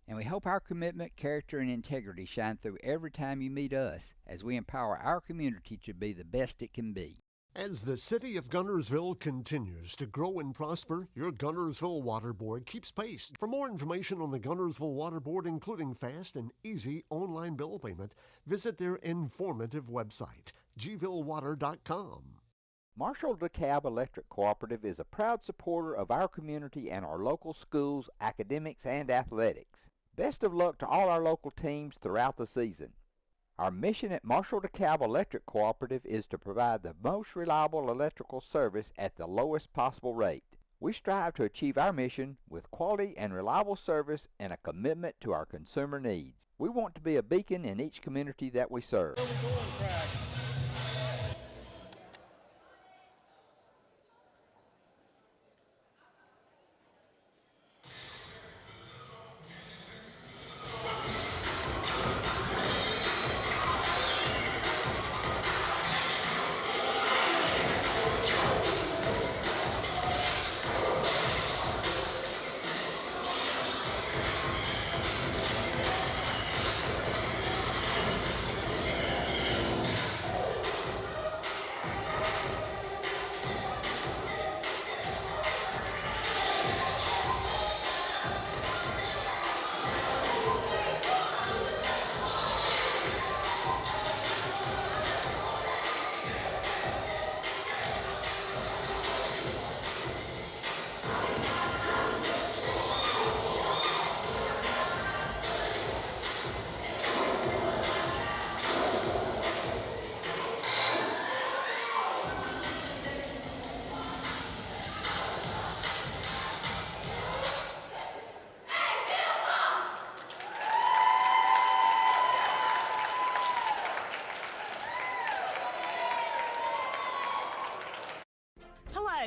and we hope our commitment, character, and integrity shine through every time you meet us as we empower our community to be the best it can be. As the city of Guntersville continues to grow and prosper, your Guntersville Water Board keeps pace. For more information on the Guntersville Water Board, including fast and easy online bill payment, visit their informative website, gvillewater.com. Marshall DeKalb Electric Cooperative is a proud supporter of our community and our local schools, academics, and athletics. Best of luck to all our local teams throughout the season. Our mission at Marshall DeKalb Electric Cooperative is to provide the most reliable electrical service at the lowest possible rate. We strive to achieve our mission with quality and reliable service and a commitment to our consumer needs. We want to be a beacon in each community that we serve.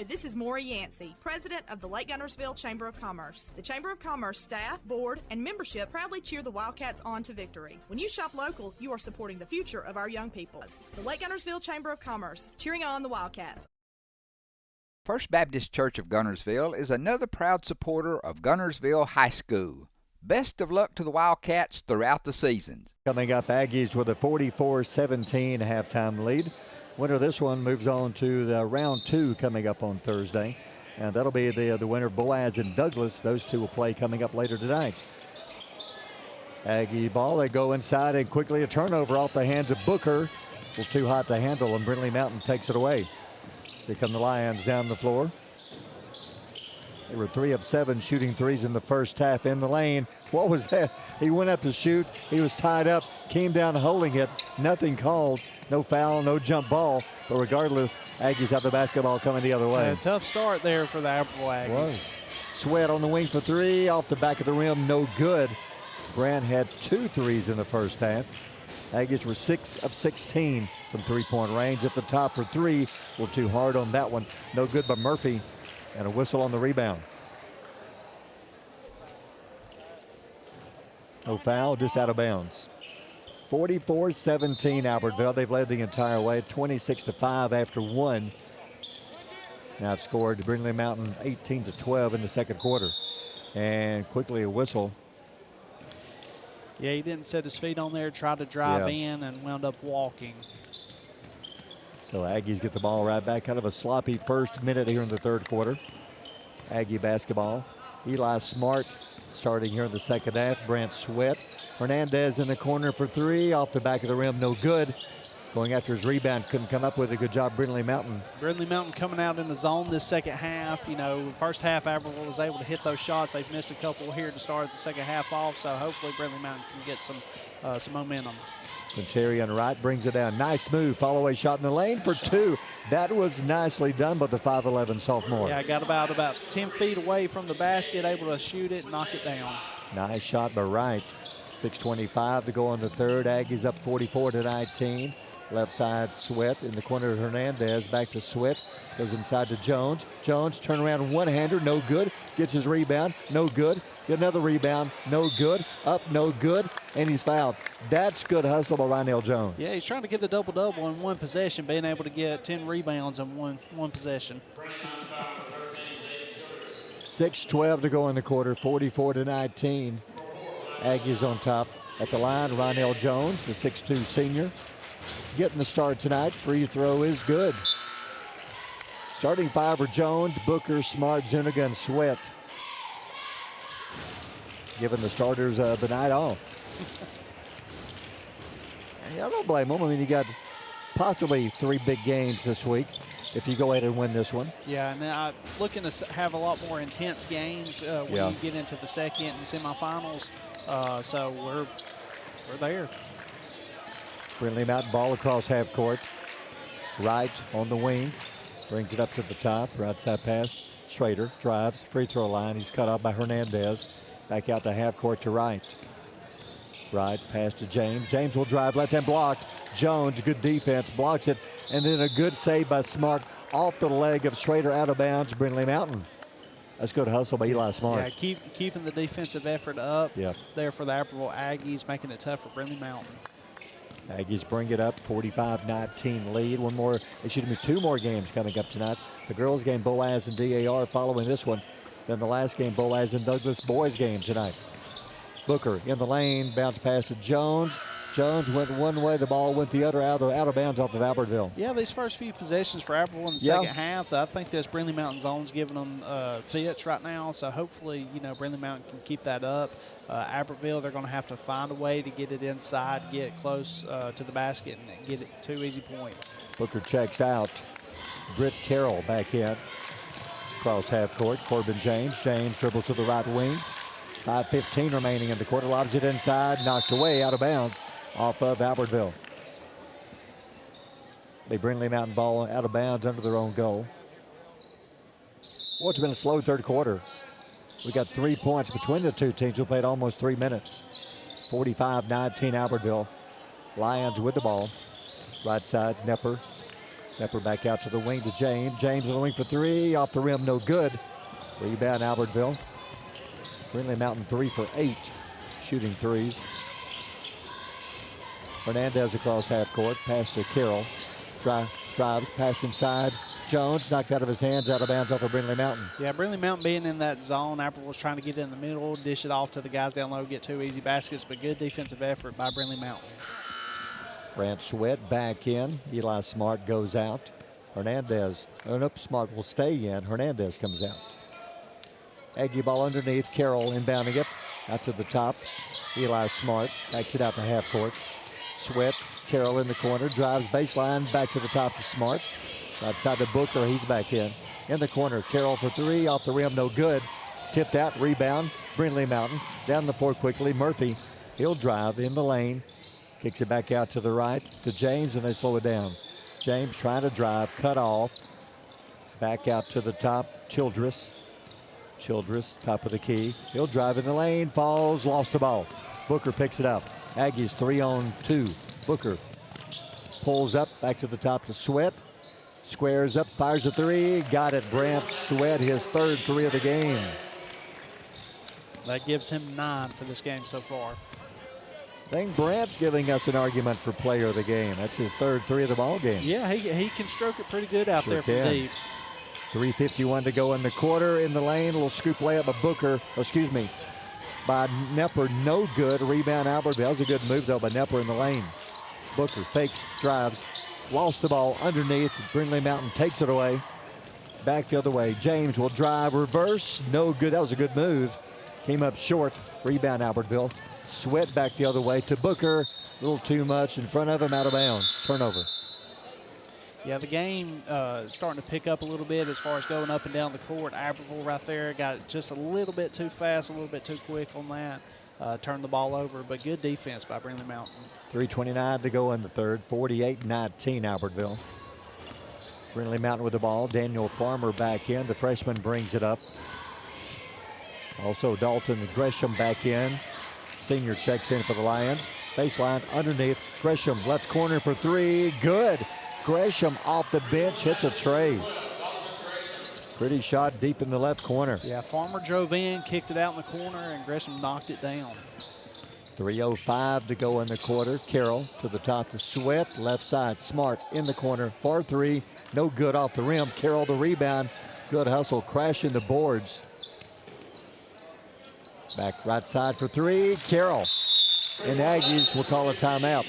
This is Maury Yancey, President of the Lake Guntersville Chamber of Commerce. The Chamber of Commerce staff, board, and membership proudly cheer the Wildcats on to victory. When you shop local, you are supporting the future of our young people. The Lake Guntersville Chamber of Commerce, cheering on the Wildcats. First Baptist Church of Guntersville is another proud supporter of Guntersville High School. Best of luck to the Wildcats throughout the seasons. Coming up, Aggies with a 44-17 halftime lead. Winner of this one moves on to the round 2 coming up on Thursday. And that'll be the winner of Boaz and Douglas. Those two will play coming up later tonight. Aggie ball, they go inside and quickly a turnover off the hands of Booker. It was too hot to handle, and Brindlee Mountain takes it away. Here come the Lions down the floor. They were 3 of 7 shooting threes in the first half in the lane. What was that? He went up to shoot. He was tied up, came down holding it. Nothing called. No foul, no jump ball. But regardless, Aggies have the basketball coming the other way. Tough start there for the Albertville Aggies. Was. Sweat on the wing for 3. Off the back of the rim, no good. Brand had 2 threes in the first half. Aggies were 6 of 16 from three-point range. At the top for 3. Were too hard on that one. No good by Murphy. And a whistle on the rebound. No foul, just out of bounds. 44-17 Albertville. They've led the entire way, 26-5 after 1. Now it's scored Brindlee Mountain 18-12 in the second quarter. And quickly a whistle. Yeah, he didn't set his feet on there, tried to drive in and wound up walking. So Aggies get the ball right back. Kind of a sloppy first minute here in the third quarter. Aggie basketball. Eli Smart starting here in the second half. Brant Sweat. Hernandez in the corner for 3. Off the back of the rim, no good. Going after his rebound, couldn't come up with a good job. Brindlee Mountain. Brindlee Mountain coming out in the zone this second half. You know, first half Albertville was able to hit those shots. They've missed a couple here to start the second half off. So hopefully Brindlee Mountain can get some momentum. Quinterian Wright brings it down. Nice move. Follow away shot in the lane for 2. That was nicely done by the 5'11 sophomore. Yeah, got about 10 feet away from the basket, able to shoot it and knock it down. Nice shot by Wright. 6:25 to go in the third. Aggies up 44-19. Left side Sweat in the corner of Hernandez. Back to Sweat. Goes inside to Jones. Jones turn around one-hander, no good. Gets his rebound, no good. Get another rebound, no good. Up, no good. And he's fouled. That's good hustle by Rynell Jones. Yeah, he's trying to get the double-double in one possession, being able to get 10 rebounds in one possession. 6:12 to go in the quarter, 44-19. Aggies on top at the line. Rynell Jones, the 6'2 senior, getting the start tonight. Free throw is good. Starting 5 are Jones, Booker, Smart, Zuniga, and Sweat. Giving the starters the night off. I don't blame them. I mean, you got possibly 3 big games this week if you go ahead and win this one. Yeah, and I'm looking to have a lot more intense games when you get into the second and semifinals. So we're there. Brindlee Mountain ball across half court. Wright on the wing. Brings it up to the top. Right side pass. Schrader drives. Free throw line. He's cut off by Hernandez. Back out to half court to Wright. Wright pass to James. James will drive. Left hand blocked. Jones, good defense. Blocks it. And then a good save by Smart off the leg of Schrader, out of bounds. Brindlee Mountain. That's good hustle by Eli Smart. Yeah, keeping the defensive effort up Yep. there for the Albertville Aggies, making it tough for Brindlee Mountain. Aggies bring it up, 45-19 lead. 2 more games coming up tonight. The girls game, Boaz and DAR following this one. Then the last game, Boaz and Douglas boys game tonight. Booker in the lane, bounce pass to Jones. Jones went one way, the ball went the other, out of bounds off of Albertville. Yeah, these first few possessions for Albertville in the second half, I think this Brindlee Mountain zone's giving them fits right now. So hopefully, Brindlee Mountain can keep that up. Albertville, they're going to have to find a way to get it inside, get close to the basket, and get it 2 easy points. Booker checks out. Britt Carroll back in. Cross half court, Corbin James. James dribbles to the right wing. 5:15 remaining in the quarter. Lobs it inside, knocked away, out of bounds off of Albertville. The Brindlee Mountain ball out of bounds under their own goal. Well, it's been a slow third quarter. We got 3 points between the two teams who played almost 3 minutes. 45-19 Albertville. Lions with the ball. Right side, Nepper. Nepper back out to the wing to James. James on the wing for 3. Off the rim, no good. Rebound Albertville. Brindlee Mountain 3 for 8 shooting threes. Hernandez across half court. Pass to Carroll. Drives, pass inside. Jones knocked out of his hands, out of bounds off of Brindlee Mountain. Yeah, Brindlee Mountain being in that zone, Albertville was trying to get in the middle, dish it off to the guys down low, get 2 easy baskets, but good defensive effort by Brindlee Mountain. Brant Sweat back in. Eli Smart goes out. Hernandez, nope, Smart will stay in. Hernandez comes out. Aggie ball underneath. Carroll inbounding it out to the top. Eli Smart backs it out to half court. Sweat, Carroll in the corner, drives baseline, back to the top to Smart. Outside to Booker, he's back in. In the corner, Carroll for three, off the rim, no good. Tipped out, rebound, Brindlee Mountain. Down the floor quickly, Murphy, he'll drive in the lane. Kicks it back out to the right to James, and they slow it down. James trying to drive, cut off. Back out to the top, Childress. Childress, top of the key. He'll drive in the lane, falls, lost the ball. Booker picks it up. Aggies 3-on-2. Booker pulls up, back to the top to Sweat. Squares up, fires a three. Got it, Brant Sweat, his third three of the game. That gives him 9 for this game so far. I think Brant's giving us an argument for player of the game. That's his third three of the ball game. Yeah, he can stroke it pretty good out there from deep. 3:51 to go in the quarter. In the lane, a little scoop layup by Booker, by Nepper, no good. Rebound Albertville. That was a good move though by Nepper in the lane. Booker fakes, drives, lost the ball underneath. Brindlee Mountain takes it away. Back the other way. James will drive, reverse, no good. That was a good move. Came up short. Rebound Albertville. Sweat back the other way to Booker. A little too much in front of him, out of bounds. Turnover. Yeah, the game is starting to pick up a little bit as far as going up and down the court. Albertville right there got just a little bit too fast, a little bit too quick on that. Turned the ball over, but good defense by Brindlee Mountain. 3:29 to go in the third. 48-19 Albertville. Brindlee Mountain with the ball. Daniel Farmer back in. The freshman brings it up. Also Dalton Gresham back in. Senior checks in for the Lions. Baseline underneath. Gresham left corner for three. Good. Gresham off the bench hits a tray. Pretty shot deep in the left corner. Yeah, Farmer drove in, kicked it out in the corner, and Gresham knocked it down. 3:05 to go in the quarter. Carroll to the top to Sweat. Left side, Smart in the corner. 4-3, no good off the rim. Carroll the rebound. Good hustle, crashing the boards. Back right side for three. Carroll. And the Aggies will call a timeout.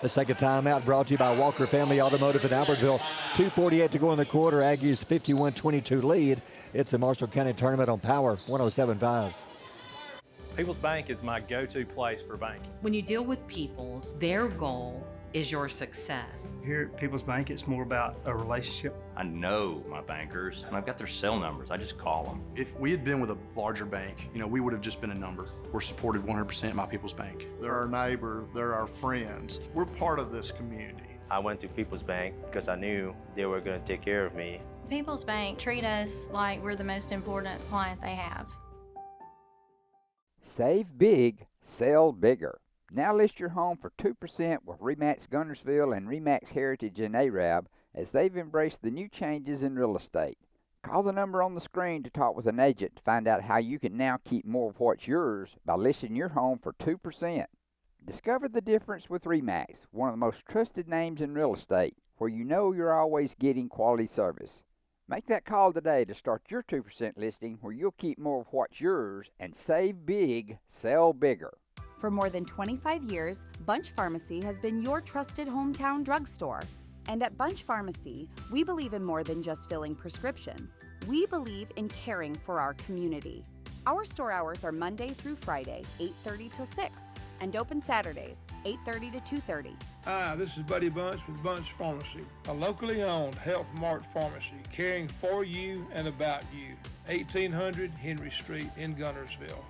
The second timeout brought to you by Walker Family Automotive in Albertville. 2:48 to go in the quarter. Aggies 51-22 lead. It's the Marshall County Tournament on Power 107.5. People's Bank is my go-to place for banking. When you deal with People's, their goal is your success. Here at People's Bank, it's more about a relationship. I know my bankers, and I've got their cell numbers. I just call them. If we had been with a larger bank, we would have just been a number. We're supported 100% by People's Bank. They're our neighbor, they're our friends. We're part of this community. I went to People's Bank because I knew they were going to take care of me. People's Bank treat us like we're the most important client they have. Save big, sell bigger. Now list your home for 2% with RE/MAX Guntersville and RE/MAX Heritage in Arab as they've embraced the new changes in real estate. Call the number on the screen to talk with an agent to find out how you can now keep more of what's yours by listing your home for 2%. Discover the difference with RE/MAX, one of the most trusted names in real estate, where you know you're always getting quality service. Make that call today to start your 2% listing where you'll keep more of what's yours and save big, sell bigger. For more than 25 years, Bunch Pharmacy has been your trusted hometown drugstore. And at Bunch Pharmacy, we believe in more than just filling prescriptions. We believe in caring for our community. Our store hours are Monday through Friday, 8:30 till 6, and open Saturdays, 8:30 to 2:30. Hi, this is Buddy Bunch with Bunch Pharmacy, a locally owned Health Mart pharmacy caring for you and about you. 1800 Henry Street in Guntersville.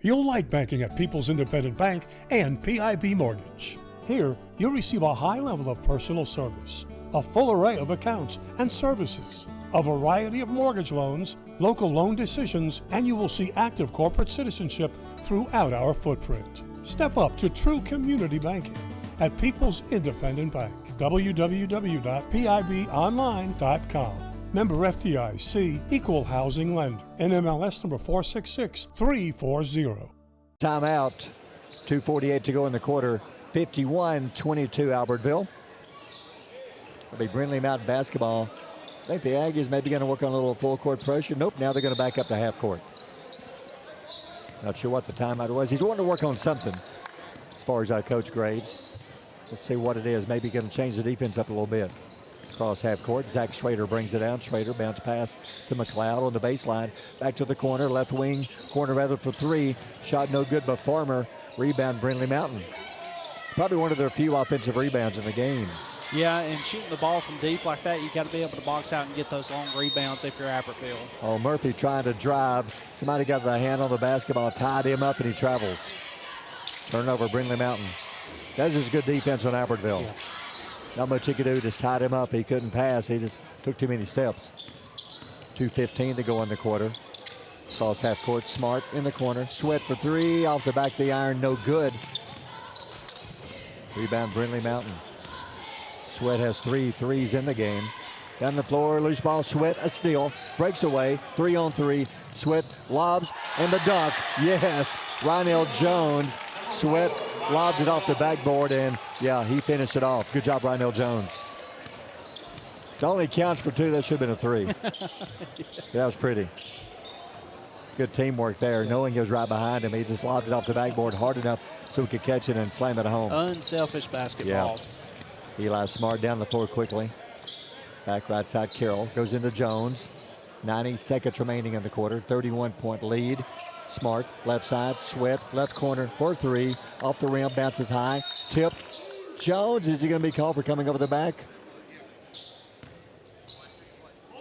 You'll like banking at People's Independent Bank and PIB Mortgage. Here, you'll receive a high level of personal service, a full array of accounts and services, a variety of mortgage loans, local loan decisions, and you will see active corporate citizenship throughout our footprint. Step up to true community banking at People's Independent Bank. www.pibonline.com. Member FDIC, Equal Housing Lender. NMLS number 466340. Timeout. 2:48 to go in the quarter. 51-22 Albertville. It'll be Brindlee Mountain basketball. I think the Aggies may be going to work on a little full court pressure. Nope, now they're going to back up to half court. Not sure what the timeout was. He's wanting to work on something as far as Coach Graves. Let's see what it is. Maybe going to change the defense up a little bit. Across half court, Zach Schrader brings it down. Schrader bounce pass to McLeod on the baseline. Back to the corner, left wing, corner rather for three. Shot no good, but Farmer. Rebound, Brindlee Mountain. Probably one of their few offensive rebounds in the game. Yeah, and shooting the ball from deep like that, you got to be able to box out and get those long rebounds if you're Albertville. Oh, Murphy trying to drive. Somebody got the hand on the basketball, tied him up, and he travels. Turnover, Brindlee Mountain. That's just good defense on Albertville. Yeah. Not much he could do, just tied him up. He couldn't pass. He just took too many steps. 2:15 to go in the quarter. Cross half court, Smart in the corner. Sweat for three, off the back of the iron, no good. Rebound, Brindlee Mountain. Sweat has 3 threes in the game. Down the floor, loose ball, Sweat, a steal. Breaks away, 3-on-3. Sweat lobs, and the dunk. Yes, Rynell Jones. Sweat lobbed it off the backboard, and yeah, he finished it off. Good job, Rynell Jones. It only counts for 2. That should have been a 3. That was pretty. Good teamwork there. Knowing he was right behind him, he just lobbed it off the backboard hard enough so he could catch it and slam it home. Unselfish basketball. Yeah. Eli Smart down the floor quickly. Back right side, Carroll goes into Jones. 90 seconds remaining in the quarter. 31-point lead. Smart, left side, Sweat, left corner for 3. Off the rim, bounces high, tipped. Jones, is he going to be called for coming over the back?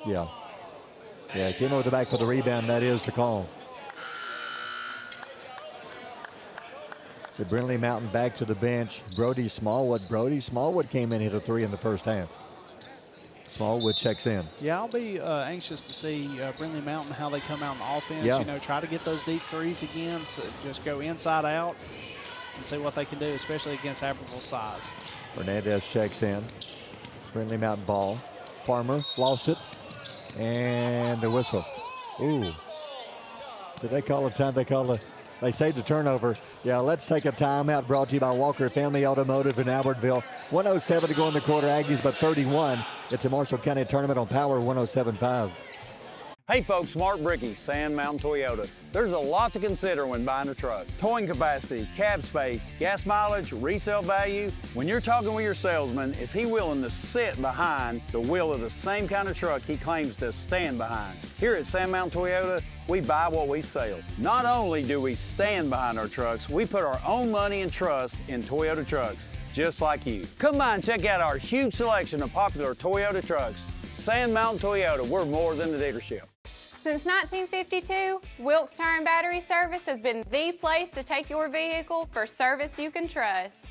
Yeah. Yeah, came over the back for the rebound. That is the call. So Brindlee Mountain back to the bench. Brody Smallwood came in, hit a 3 in the first half. Smallwood checks in. Yeah, I'll be anxious to see Brindlee Mountain, how they come out on offense. Yeah. You know, try to get those deep threes again. So just go inside out and see what they can do, especially against Albertville's size. Hernandez checks in. Brindlee Mountain ball. Farmer lost it. And the whistle. Ooh. Did they call a time? They saved the turnover. Yeah, let's take a timeout. Brought to you by Walker Family Automotive in Albertville. 1:07 to go in the quarter. Aggies by 31. It's a Marshall County tournament on Power 107.5. Hey folks, Mark Brickey, Sand Mountain Toyota. There's a lot to consider when buying a truck. Towing capacity, cab space, gas mileage, resale value. When you're talking with your salesman, is he willing to sit behind the wheel of the same kind of truck he claims to stand behind? Here at Sand Mountain Toyota, we buy what we sell. Not only do we stand behind our trucks, we put our own money and trust in Toyota trucks, just like you. Come by and check out our huge selection of popular Toyota trucks. Sand Mountain Toyota, we're more than a dealership. Since 1952, Wilkes Tire and Battery Service has been the place to take your vehicle for service you can trust.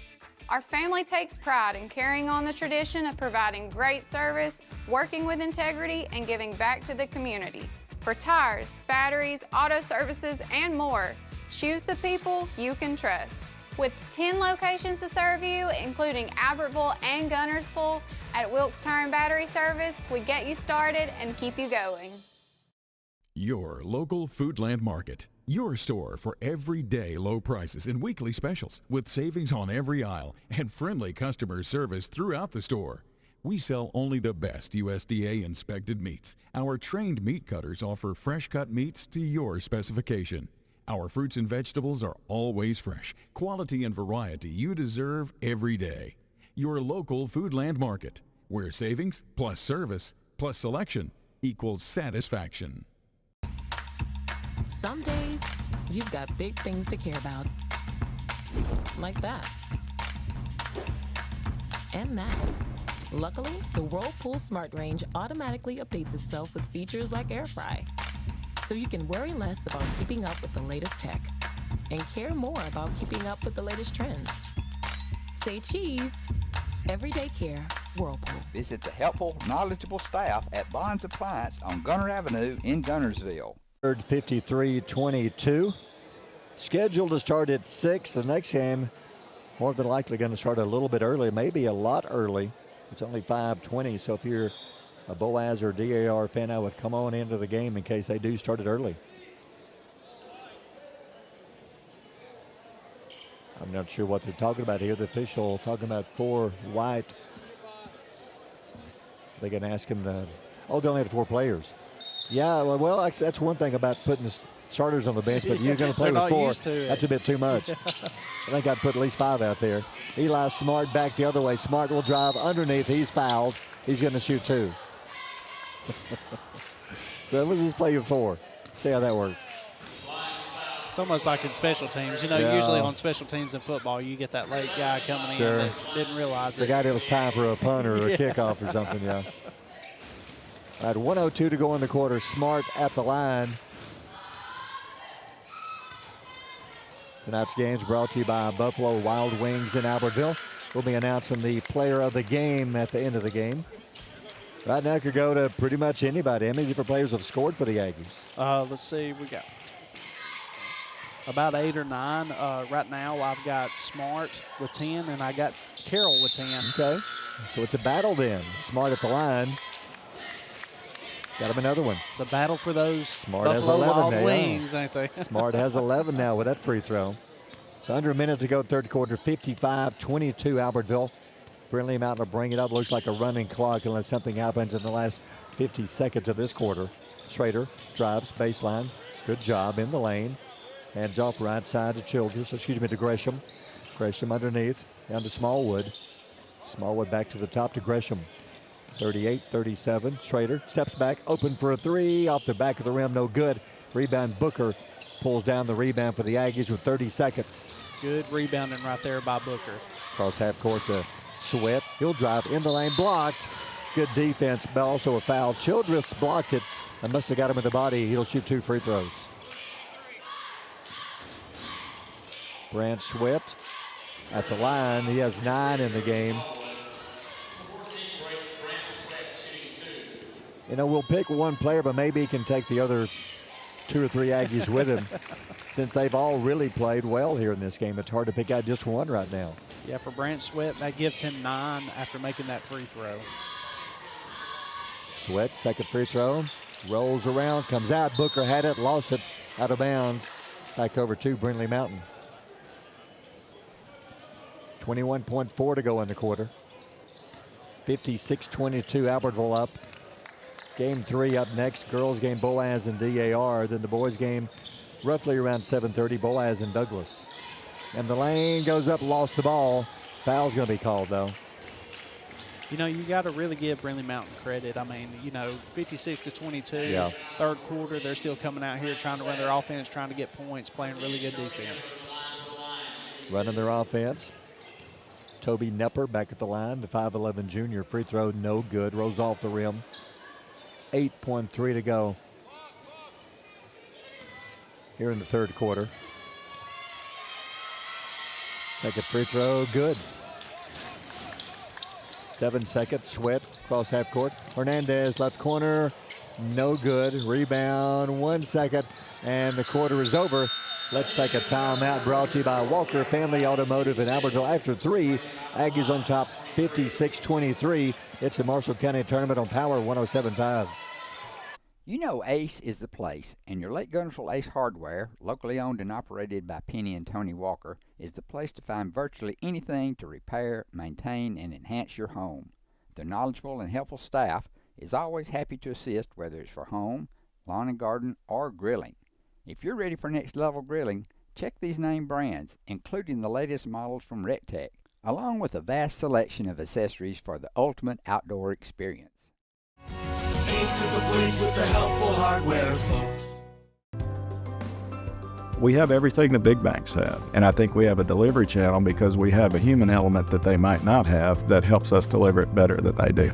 Our family takes pride in carrying on the tradition of providing great service, working with integrity, and giving back to the community. For tires, batteries, auto services, and more, choose the people you can trust. With 10 locations to serve you, including Albertville and Gunnersville, at Wilkes Tire and Battery Service, we get you started and keep you going. Your local Foodland Market. Your store for everyday low prices and weekly specials with savings on every aisle and friendly customer service throughout the store. We sell only the best USDA inspected meats. Our trained meat cutters offer fresh cut meats to your specification. Our fruits and vegetables are always fresh, quality and variety you deserve every day. Your local Foodland Market, where savings plus service plus selection equals satisfaction. Some days, you've got big things to care about. Like that. And that. Luckily, the Whirlpool Smart Range automatically updates itself with features like Air Fry. So you can worry less about keeping up with the latest tech and care more about keeping up with the latest trends. Say cheese. Everyday care, Whirlpool. Visit the helpful, knowledgeable staff at Bond's Appliance on Gunner Avenue in Gunnersville. 53-22. Scheduled to start at 6. The next game, more than likely going to start a little bit early, maybe a lot early. It's only 5:20, so if you're a Boaz or DAR fan, I would come on into the game in case they do start it early. I'm not sure what they're talking about here. The official talking about 4 white. They can ask him to, they only had 4 players. Yeah, well, that's one thing about putting the starters on the bench, but you're going to play They're with not 4. used to it. That's a bit too much. I think I'd put at least 5 out there. Eli Smart back the other way. Smart will drive underneath. He's fouled. He's going to shoot 2. So we'll just play with 4. See how that works. It's almost like in special teams. You know, Yeah. usually on special teams in football, you get that late guy coming in that didn't realize The it. guy that was time for a punt or a Yeah. kickoff or something, yeah. All right, 1:02 to go in the quarter. Smart at the line. Tonight's game's brought to you by Buffalo Wild Wings in Albertville. We'll be announcing the player of the game at the end of the game. Right now, it could go to pretty much anybody. How many different players have scored for the Aggies? Let's see. We got about 8 or 9. Right now, I've got Smart with 10, and I got Carroll with 10. Okay, so it's a battle then. Smart at the line. Got him another one. It's a battle for those Smart has Buffalo 11 Wild now. Wings, ain't they? Smart has 11 now with that free throw. It's under a minute to go, third quarter, 55-22 Albertville. Brindlee Mountain will bring it up. Looks like a running clock unless something happens in the last 50 seconds of this quarter. Schrader drives baseline. Good job in the lane. Hands off right side to to Gresham. Gresham underneath, down to Smallwood. Smallwood back to the top to Gresham. 38-37. Schrader steps back, open for a 3. Off the back of the rim, no good. Rebound, Booker pulls down the rebound for the Aggies with 30 seconds. Good rebounding right there by Booker. Cross half court to Sweat. He'll drive in the lane, blocked. Good defense, but also a foul. Childress blocked it and must have got him with the body. He'll shoot 2 free throws. Brant Sweat at the line. He has 9 in the game. You know, we'll pick one player, but maybe he can take the other 2 or 3 Aggies with him. Since they've all really played well here in this game, it's hard to pick out just one right now. Yeah, for Brant Sweat, that gives him 9 after making that free throw. Sweat, second free throw, rolls around, comes out. Booker had it, lost it, out of bounds. Back over to Brindlee Mountain. 21.4 to go in the quarter. 56-22, Albertville up. Game 3 up next. Girls game, Boaz and DAR. Then the boys game, roughly around 7:30, Boaz and Douglas. And the lane goes up, lost the ball. Foul's going to be called, though. You know, you got to really give Brindley Mountain credit. I mean, you know, 56-22. Yeah. Third quarter, they're still coming out here trying to run their offense, trying to get points, playing really good defense. Running their offense. Toby Nepper back at the line, the 5'11 junior. Free throw, no good. Rolls off the rim. 8.3 to go here in the third quarter. Second free throw, good. 7 seconds, Sweat, cross half court. Hernandez, left corner, no good. Rebound, 1 second, and the quarter is over. Let's take a timeout, brought to you by Walker Family Automotive in Albertville. After 3, Aggies on top, 56-23. It's the Marshall County Tournament on Power 107.5. You know Ace is the place, and your Lake Gunnersville Ace Hardware, locally owned and operated by Penny and Tony Walker, is the place to find virtually anything to repair, maintain, and enhance your home. Their knowledgeable and helpful staff is always happy to assist, whether it's for home, lawn and garden, or grilling. If you're ready for next level grilling, check these name brands, including the latest models from RecTech, along with a vast selection of accessories for the ultimate outdoor experience. Ace is the place with the helpful hardware, folks. We have everything the big banks have, and I think we have a delivery channel because we have a human element that they might not have that helps us deliver it better than they do.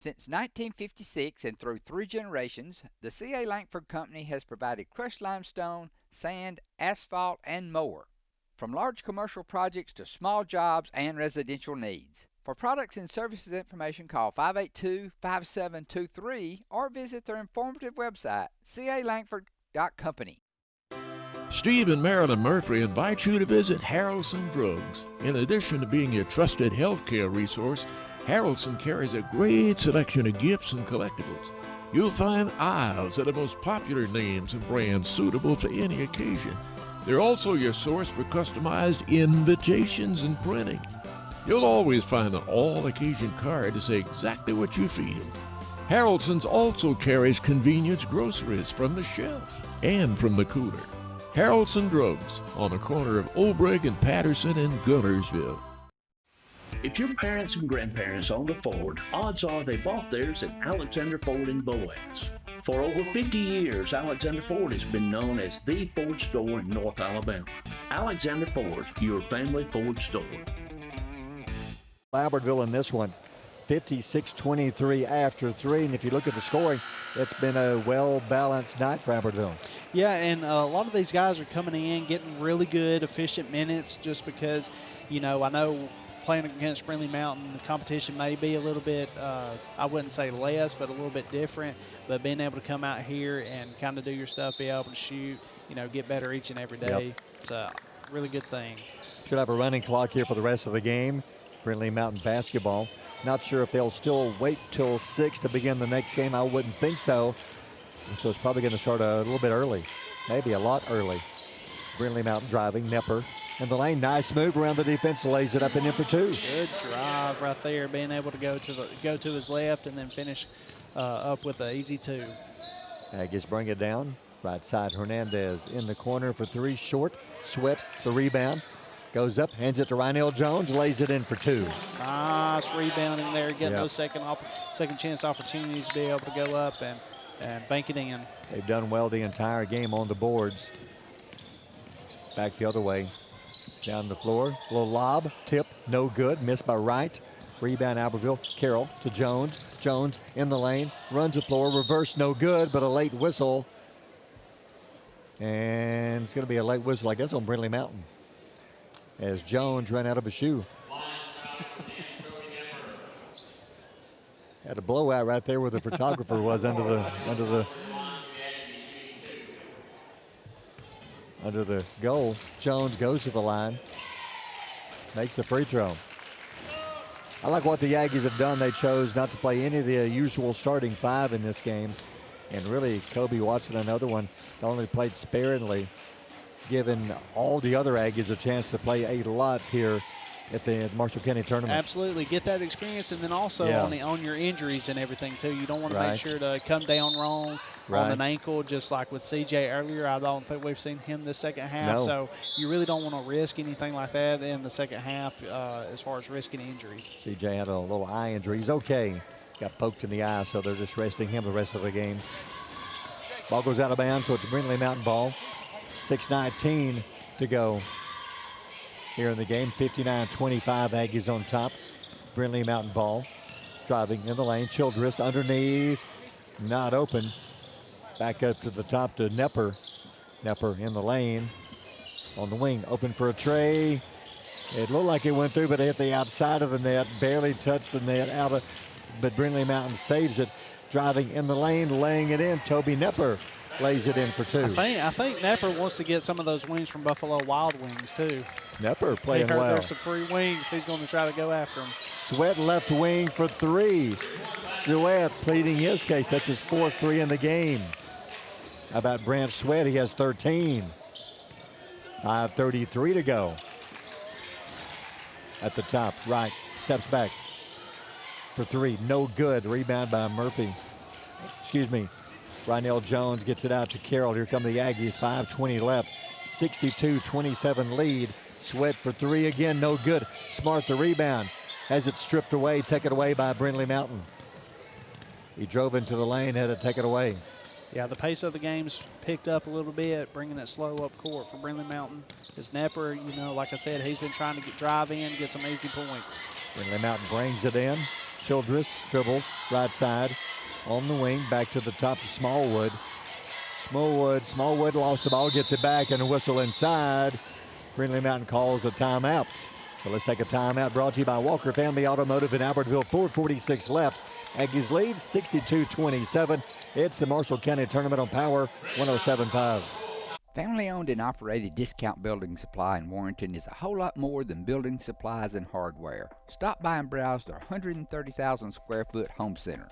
Since 1956 and through 3 generations, the C.A. Langford Company has provided crushed limestone, sand, asphalt, and more. From large commercial projects to small jobs and residential needs. For products and services information, call 582-5723 or visit their informative website, calangford.company. Steve and Marilyn Murphy invite you to visit Harrelson Drugs. In addition to being your trusted healthcare resource, Harrelson carries a great selection of gifts and collectibles. You'll find aisles of the most popular names and brands suitable for any occasion. They're also your source for customized invitations and printing. You'll always find an all-occasion card to say exactly what you feel. Haraldson's also carries convenience groceries from the shelf and from the cooler. Haraldson Drugs on the corner of Olbrich and Patterson in Guntersville. If your parents and grandparents owned a Ford, odds are they bought theirs at Alexander Ford in Boaz. For over 50 years, Alexander Ford has been known as the Ford store in North Alabama. Alexander Ford, your family Ford store. Albertville in this one, 56-23 after 3. And if you look at the scoring, it's been a well-balanced night for Albertville. Yeah, and a lot of these guys are coming in, getting really good, efficient minutes just because, I know playing against Brindlee Mountain, the competition may be a little bit, I wouldn't say less, but a little bit different. But being able to come out here and kind of do your stuff, be able to shoot, get better each and every day, it's a really good thing. Should have a running clock here for the rest of the game. Brindlee Mountain basketball. Not sure if they'll still wait till 6 to begin the next game. I wouldn't think so. So it's probably going to start a little bit early, maybe a lot early. Brindlee Mountain driving, Nepper in the lane. Nice move around the defense, lays it up and in for 2. Good drive right there, being able to go to his left and then finish up with an easy 2. Aggies bring it down. Right side, Hernandez in the corner for 3, short. Sweat the rebound. Goes up, hands it to Rynell Jones, lays it in for 2. Nice rebounding there, getting those second chance opportunities to be able to go up and bank it in. They've done well the entire game on the boards. Back the other way, down the floor. Little lob, tip, no good, missed by Wright. Rebound Albertville, Carroll to Jones. Jones in the lane, runs the floor, reverse, no good, but a late whistle. And it's going to be a late whistle, I guess, on Brindlee Mountain, as Jones ran out of a shoe. Had a blowout right there where the photographer was under the goal. Jones goes to the line, makes the free throw. I like what the Aggies have done. They chose not to play any of the usual starting 5 in this game. And really, Kobe Watson, another one, only played sparingly, giving all the other Aggies a chance to play a lot here at the Marshall County tournament. Absolutely, get that experience, and then also on your injuries and everything too. You don't want to make sure to come down wrong on an ankle, just like with CJ earlier. I don't think we've seen him the second half, so you really don't want to risk anything like that in the second half as far as risking injuries. CJ had a little eye injury. He's okay. Got poked in the eye, so they're just resting him the rest of the game. Ball goes out of bounds, so it's Brindlee Mountain ball. 6:19 to go here in the game. 59-25, Aggies on top. Brindlee Mountain ball. Driving in the lane. Childress underneath. Not open. Back up to the top to Nepper. Nepper in the lane. On the wing. Open for a tray. It looked like it went through, but it hit the outside of the net. Barely touched the net. But Brindlee Mountain saves it. Driving in the lane, laying it in. Toby Nepper lays it in for 2. I think Nepper wants to get some of those wings from Buffalo Wild Wings too. Nepper playing well. There's some free wings. He's going to try to go after them. Sweat left wing for 3. Sweat pleading his case. That's his 4th 3 in the game. How about Branch Sweat? He has 13. 5:33 to go. At the top, right, steps back for 3. No good. Rebound by Murphy. Excuse me. Rynell Jones gets it out to Carroll. Here come the Aggies. 5:20 left. 62-27 lead. Sweat for 3 again. No good. Smart the rebound. Has it stripped away. Taken away by Brindlee Mountain. He drove into the lane. Had to take it away. Yeah, the pace of the game's picked up a little bit, bringing it slow up court for Brindlee Mountain. As Nepper, like I said, he's been trying to drive in, get some easy points. Brindlee Mountain brings it in. Childress dribbles right side on the wing, back to the top to Smallwood. Smallwood lost the ball, gets it back, and a whistle inside. Brindlee Mountain calls a timeout. So let's take a timeout, brought to you by Walker Family Automotive in Albertville. 4:46 left. Aggies lead 62-27. It's the Marshall County Tournament on Power 107.5. Family-owned and operated Discount Building Supply in Warrenton is a whole lot more than building supplies and hardware. Stop by and browse their 130,000 square foot home center.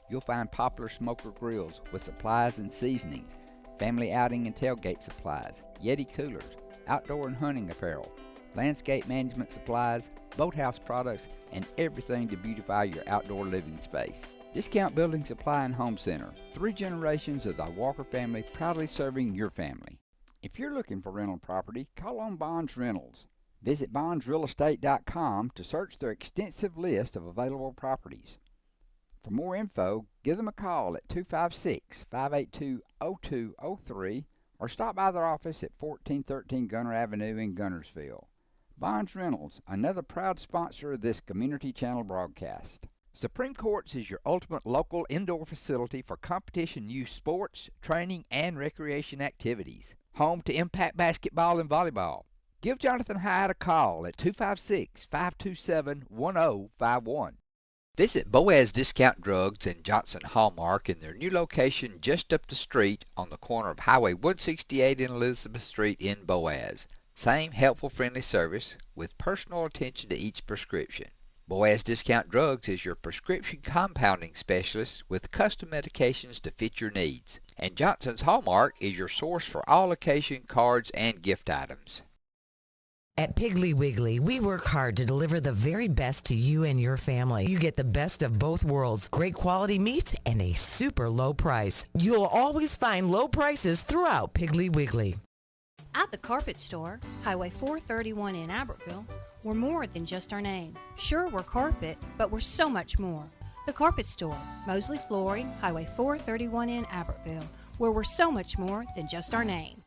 You'll find popular smoker grills with supplies and seasonings, family outing and tailgate supplies, Yeti coolers, outdoor and hunting apparel, landscape management supplies, boathouse products, and everything to beautify your outdoor living space. Discount Building Supply and Home Center. 3 generations of the Walker family proudly serving your family. If you're looking for rental property, call on Bonds Rentals. Visit bondsrealestate.com to search their extensive list of available properties. For more info, give them a call at 256-582-0203 or stop by their office at 1413 Gunner Avenue in Gunnersville. Bonds Rentals, another proud sponsor of this Community Channel broadcast. Supreme Courts is your ultimate local indoor facility for competition youth sports, training, and recreation activities. Home to Impact Basketball and Volleyball. Give Jonathan Hyde a call at 256-527-1051. Visit Boaz Discount Drugs and Johnson Hallmark in their new location just up the street on the corner of Highway 168 and Elizabeth Street in Boaz. Same helpful, friendly service with personal attention to each prescription. Boaz Discount Drugs is your prescription compounding specialist with custom medications to fit your needs. And Johnson's Hallmark is your source for all occasion cards and gift items. At Piggly Wiggly, we work hard to deliver the very best to you and your family. You get the best of both worlds, great quality meats and a super low price. You'll always find low prices throughout Piggly Wiggly. At the Carpet Store, Highway 431 in Albertville, we're more than just our name. Sure, we're carpet, but we're so much more. The Carpet Store, Mosley Flooring, Highway 431 in Albertville, where we're so much more than just our name.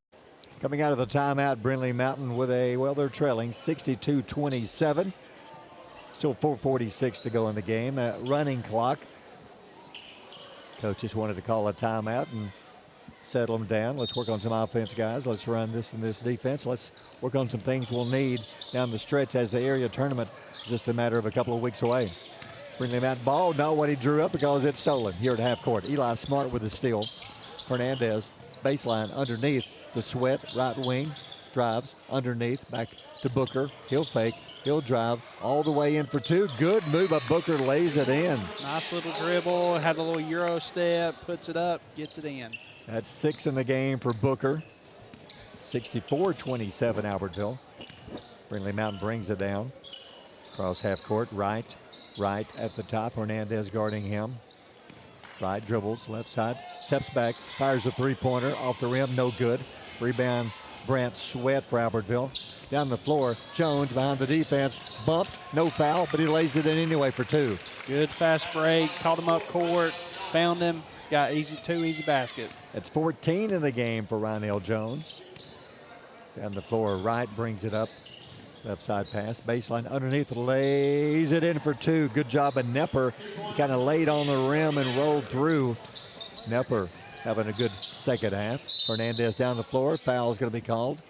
Coming out of the timeout, Brindlee Mountain with they're trailing 62-27. Still 4:46 to go in the game. Running clock. Coach just wanted to call a timeout and settle them down. Let's work on some offense, guys. Let's run this and this defense. Let's work on some things we'll need down the stretch as the area tournament is just a matter of a couple of weeks away. Brindlee Mountain ball, not what he drew up because it's stolen here at half court. Eli Smart with the steal. Hernandez, baseline underneath. The Sweat, right wing, drives underneath, back to Booker. He'll fake, he'll drive all the way in for 2. Good move by Booker, lays it in. Nice little dribble, had a little Euro step, puts it up, gets it in. That's 6 in the game for Booker. 64-27 Albertville. Brindlee Mountain brings it down. Cross half court, right at the top. Hernandez guarding him. Right, dribbles, left side, steps back, fires a three-pointer off the rim, no good. Rebound, Brant Sweat for Albertville. Down the floor, Jones behind the defense, bumped, no foul, but he lays it in anyway for 2. Good fast break, caught him up court, found him, got 2 easy basket. That's 14 in the game for Rynell Jones. Down the floor, right brings it up. Left side pass, baseline underneath, lays it in for 2. Good job of Nepper. Kind of laid on the rim and rolled through. Nepper having a good second half. Hernandez down the floor. Foul's going to be called.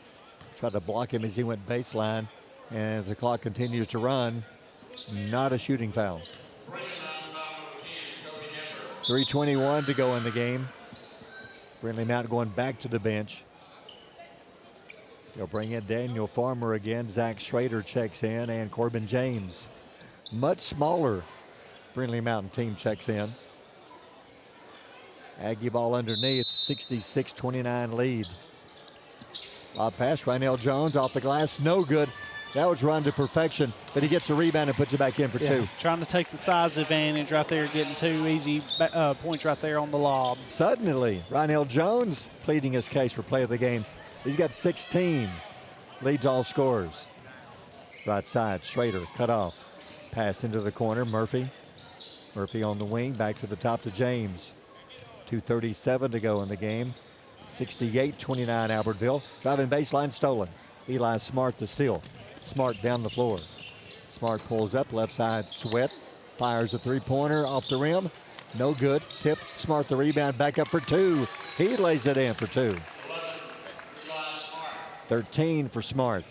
Tried to block him as he went baseline. And as the clock continues to run, not a shooting foul. 3:21 to go in the game. Brindlee Mountain going back to the bench. They'll bring in Daniel Farmer again. Zach Schrader checks in, and Corbin James. Much smaller Brindlee Mountain team checks in. Aggie ball underneath, 66-29 lead. Lob pass, Rynell Jones off the glass, no good. That was run to perfection, but he gets a rebound and puts it back in for 2. Trying to take the size advantage right there, getting 2 easy points right there on the lob. Suddenly, Rynell Jones pleading his case for play of the game. He's got 16, leads all scorers. Right side, Schrader cut off. Pass into the corner, Murphy. Murphy on the wing, back to the top to James. 2:37 to go in the game. 68-29 Albertville. Driving baseline, stolen. Eli Smart the steal. Smart down the floor. Smart pulls up, left side, Sweat. Fires a three-pointer off the rim. No good. Tip, Smart the rebound, back up for 2. He lays it in for 2. 13 for Smart.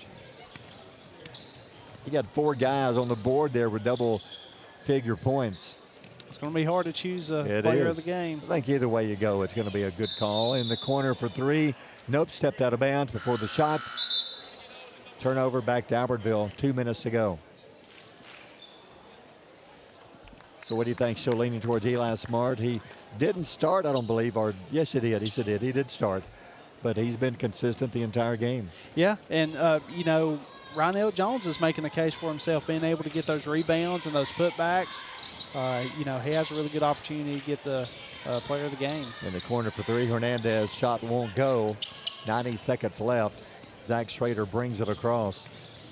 He got 4 guys on the board there with double-figure points. It's going to be hard to choose a player of the game. I think either way you go, it's going to be a good call. In the corner for 3. Nope, stepped out of bounds before the shot. Turnover back to Albertville. 2 minutes to go. So what do you think? Still leaning towards Eli Smart. He didn't start, I don't believe, or yes, he did. He did. He did start. But he's been consistent the entire game. Yeah, and, Rynell Jones is making a case for himself, being able to get those rebounds and those putbacks. he has a really good opportunity to get the player of the game. In the corner for three, Hernandez shot won't go. 90 seconds left. Zach Schrader brings it across.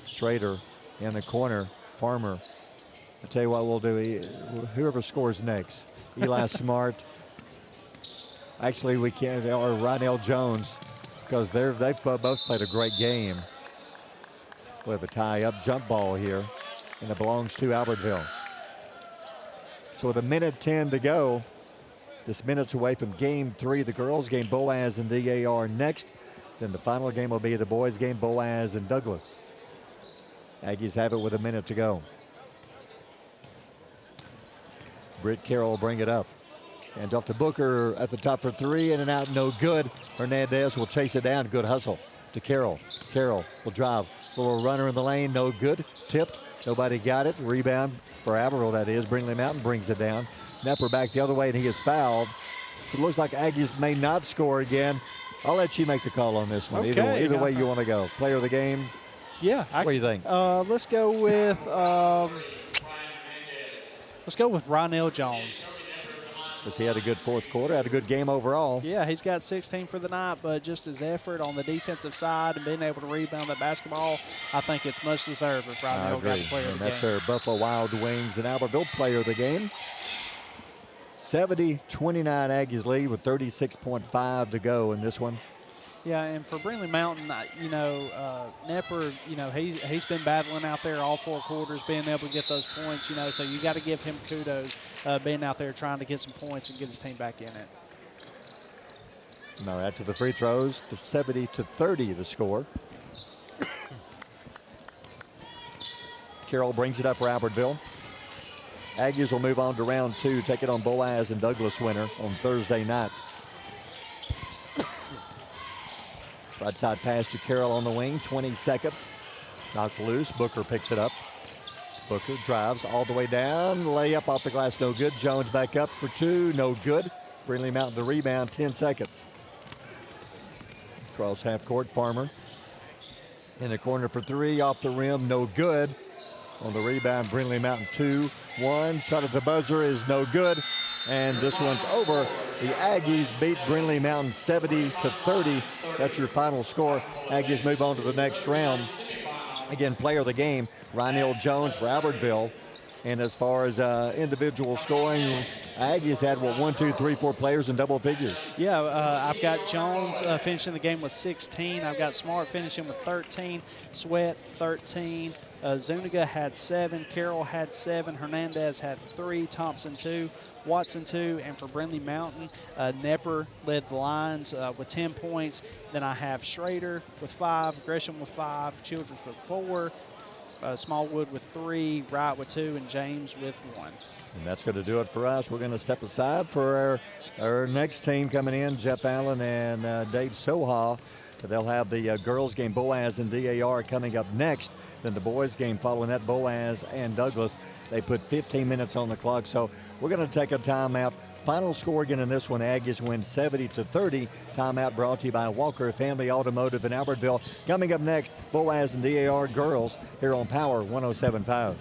Schrader in the corner. Farmer. I'll tell you what we'll do. Whoever scores next. Eli Smart. Actually, we can't. Or Rydell Jones, because they've both played a great game. We have a tie-up jump ball here, and it belongs to Albertville. So with 1:10 to go, this minute's away from game 3, the girls game, Boaz and DAR next. Then the final game will be the boys game, Boaz and Douglas. Aggies have it with 1 minute to go. Britt Carroll will bring it up. And off to Booker at the top for 3, in and out, no good. Hernandez will chase it down, good hustle to Carroll. Carroll will drive, little runner in the lane, no good. Tipped, nobody got it. Rebound for Albertville, that is. Brindlee Mountain brings it down. Nepper back the other way, and he is fouled. So it looks like Aggies may not score again. I'll let you make the call on this one. Okay. Either way you want to go. Player of the game. Yeah. What do you think? Let's go with Rydell Jones. Because he had a good fourth quarter, had a good game overall. Yeah, he's got 16 for the night, but just his effort on the defensive side and being able to rebound the basketball, I think it's much deserved if Rydell got the player of the game. That's our Buffalo Wild Wings and Albertville player of the game. 70-29 Aggies lead with 36.5 to go in this one. Yeah, and for Brindlee Mountain, Nepper, he's been battling out there all 4 quarters, being able to get those points, so you got to give him kudos being out there trying to get some points and get his team back in it. No, after the free throws, 70-30 the score. Carroll brings it up for Albertville. Aggies will move on to round 2, take it on Boaz and Douglas winner on Thursday night. Right side pass to Carroll on the wing, 20 seconds. Knocked loose, Booker picks it up. Booker drives all the way down, layup off the glass, no good. Jones back up for 2, no good. Brindlee Mountain to rebound, 10 seconds. Cross half court, Farmer. In the corner for 3, off the rim, no good. On the rebound, Brindlee Mountain 2-1. Shot at the buzzer is no good. And this one's over. The Aggies beat Brindlee Mountain 70-30. That's your final score. Aggies move on to the next round. Again, player of the game, Rydell Jones for Albertville. And as far as individual scoring, Aggies had, 1, 2, 3, 4 players in double figures. Yeah, I've got Jones finishing the game with 16. I've got Smart finishing with 13. Sweat, 13. Zuniga had 7. Carroll had 7. Hernandez had 3. Thompson, 2. Watson, 2. And for Brindlee Mountain, Nepper led the lines with 10 points. Then I have Schrader with 5, Gresham with 5, Childress with 4. Smallwood with 3, Wright with 2, and James with 1. And that's going to do it for us. We're going to step aside for our next team coming in, Jeff Allen and Dave Soha. They'll have the girls game, Boaz and DAR, coming up next. Then the boys game following that, Boaz and Douglas. They put 15 minutes on the clock, so we're going to take a timeout. Final score again in this one, Aggies win 70-30. Timeout brought to you by Walker Family Automotive in Albertville. Coming up next, Boaz and DAR girls here on Power 107.5.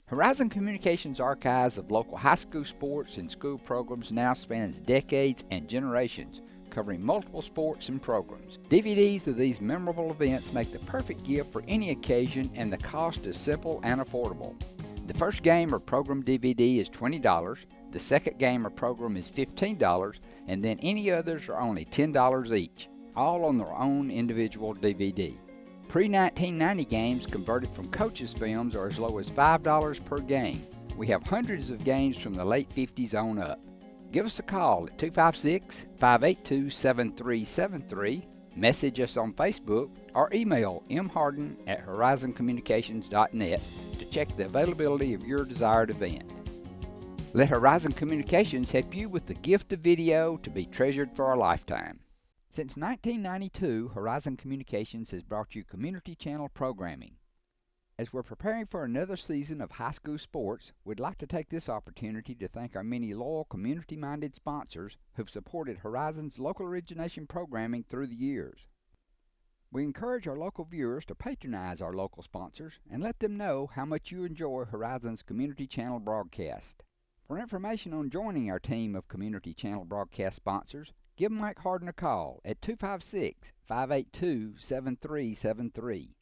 Horizon Communications' archives of local high school sports and school programs now spans decades and generations, covering multiple sports and programs. DVDs of these memorable events make the perfect gift for any occasion, and the cost is simple and affordable. The first game or program DVD is $20, the second game or program is $15, and then any others are only $10 each, all on their own individual DVD. Pre-1990 games converted from coaches' films are as low as $5 per game. We have hundreds of games from the late 50s on up. Give us a call at 256-582-7373, message us on Facebook, or email mharden@horizoncommunications.net to check the availability of your desired event. Let Horizon Communications help you with the gift of video to be treasured for a lifetime. Since 1992, Horizon Communications has brought you community channel programming. As we're preparing for another season of high school sports, we'd like to take this opportunity to thank our many loyal community-minded sponsors who've supported Horizon's local origination programming through the years. We encourage our local viewers to patronize our local sponsors and let them know how much you enjoy Horizon's community channel broadcast. For information on joining our team of Community Channel broadcast sponsors, give Mike Harden a call at 256-582-7373.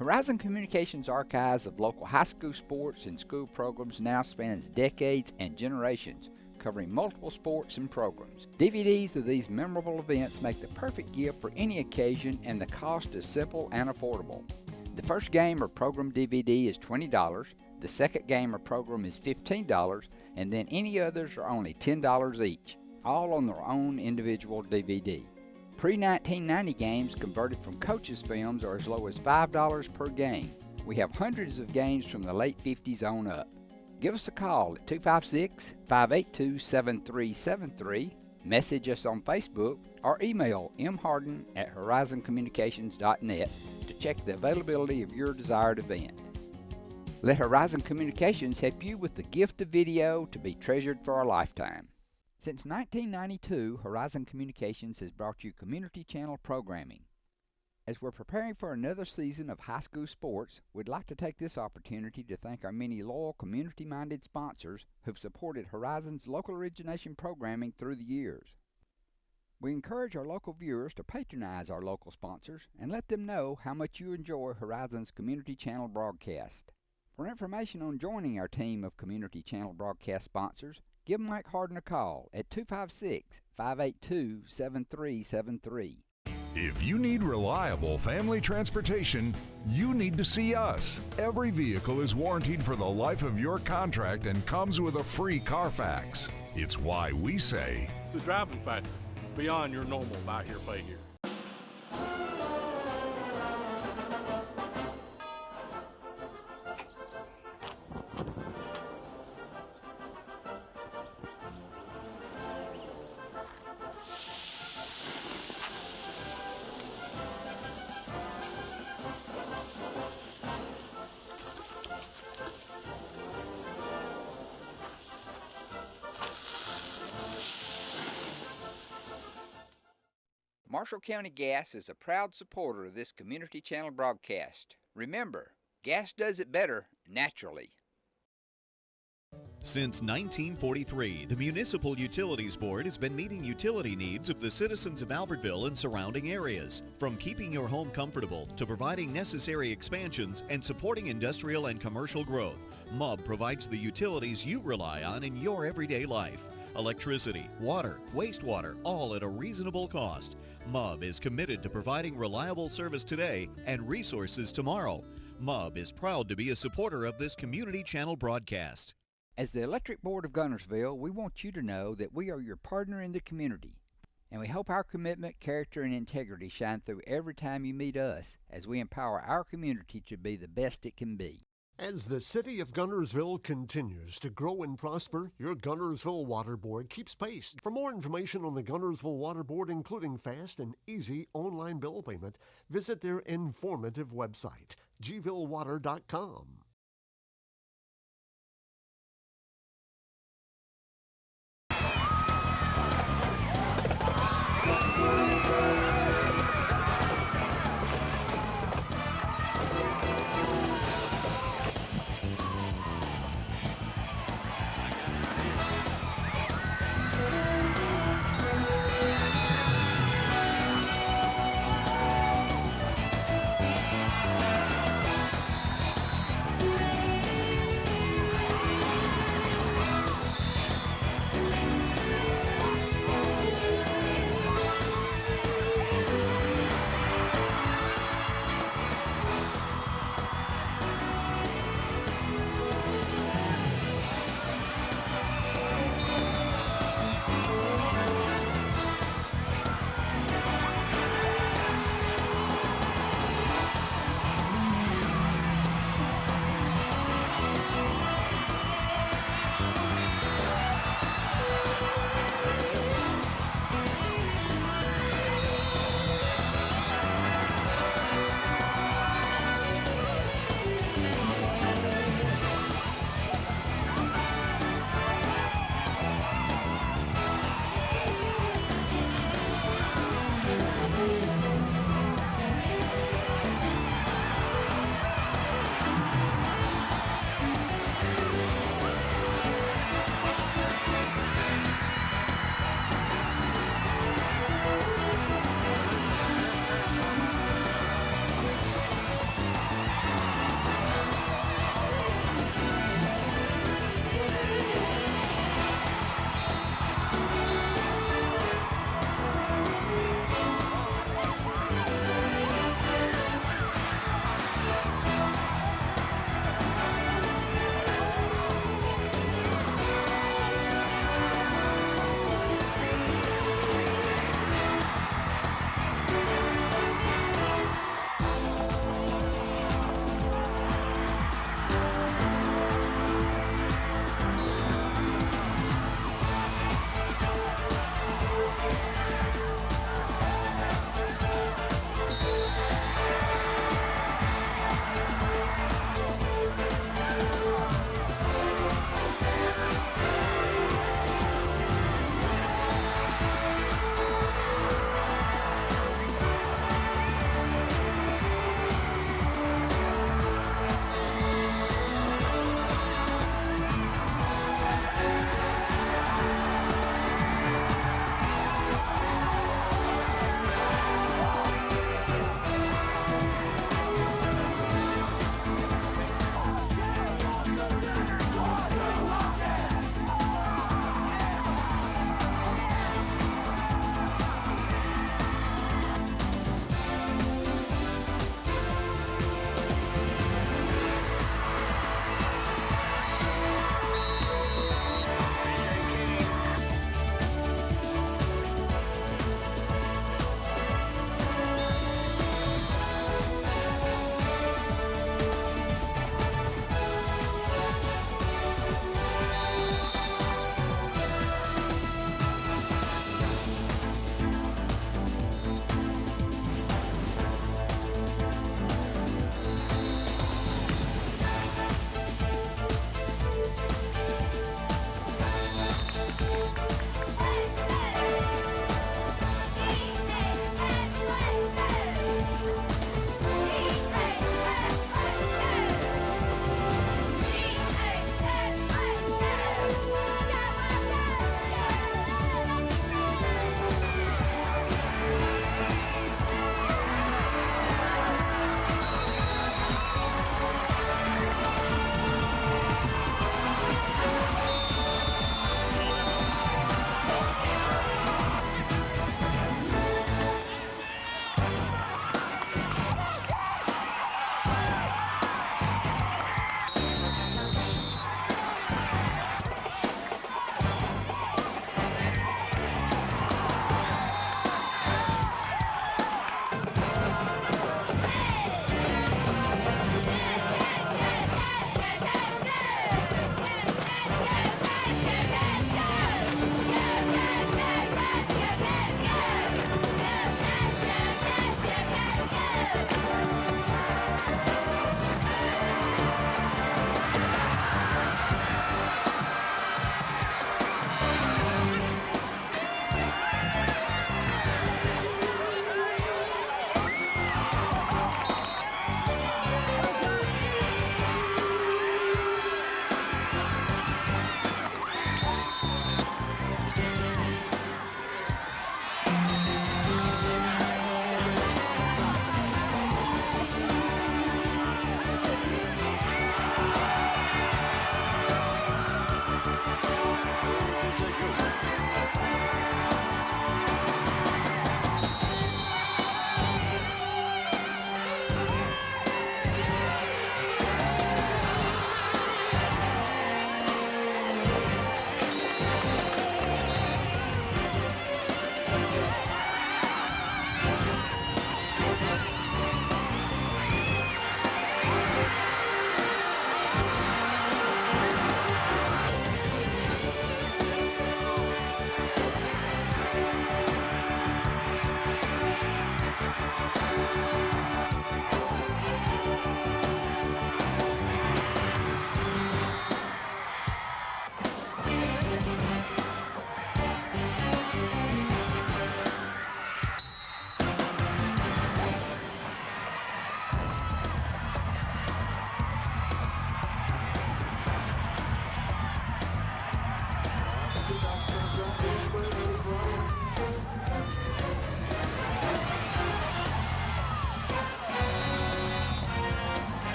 Horizon Communications archives of local high school sports and school programs now spans decades and generations, covering multiple sports and programs. DVDs of these memorable events make the perfect gift for any occasion, and the cost is simple and affordable. The first game or program DVD is $20, the second game or program is $15, and then any others are only $10 each, all on their own individual DVD. Pre-1990 games converted from coaches' films are as low as $5 per game. We have hundreds of games from the late 50s on up. Give us a call at 256-582-7373, message us on Facebook, or email mharden@horizoncommunications.net to check the availability of your desired event. Let Horizon Communications help you with the gift of video to be treasured for a lifetime. Since 1992, Horizon Communications has brought you community channel programming. As we're preparing for another season of high school sports, we'd like to take this opportunity to thank our many loyal community-minded sponsors who've supported Horizon's local origination programming through the years. We encourage our local viewers to patronize our local sponsors and let them know how much you enjoy Horizon's community channel broadcast. For information on joining our team of community channel broadcast sponsors, give Mike Harden a call at 256-582-7373. If you need reliable family transportation, you need to see us. Every vehicle is warranted for the life of your contract and comes with a free Carfax. It's why we say, the driving factor, beyond your normal buy here, pay here. Marshall County Gas is a proud supporter of this community channel broadcast. Remember, gas does it better naturally. Since 1943, the Municipal Utilities Board has been meeting utility needs of the citizens of Albertville and surrounding areas. From keeping your home comfortable to providing necessary expansions and supporting industrial and commercial growth, MUB provides the utilities you rely on in your everyday life. Electricity, water, wastewater, all at a reasonable cost. MUB is committed to providing reliable service today and resources tomorrow. MUB is proud to be a supporter of this community channel broadcast. As the Electric Board of Guntersville, we want you to know that we are your partner in the community, and we hope our commitment, character, and integrity shine through every time you meet us as we empower our community to be the best it can be. As the city of Guntersville continues to grow and prosper, your Guntersville Water Board keeps pace. For more information on the Guntersville Water Board, including fast and easy online bill payment, visit their informative website, gvillewater.com.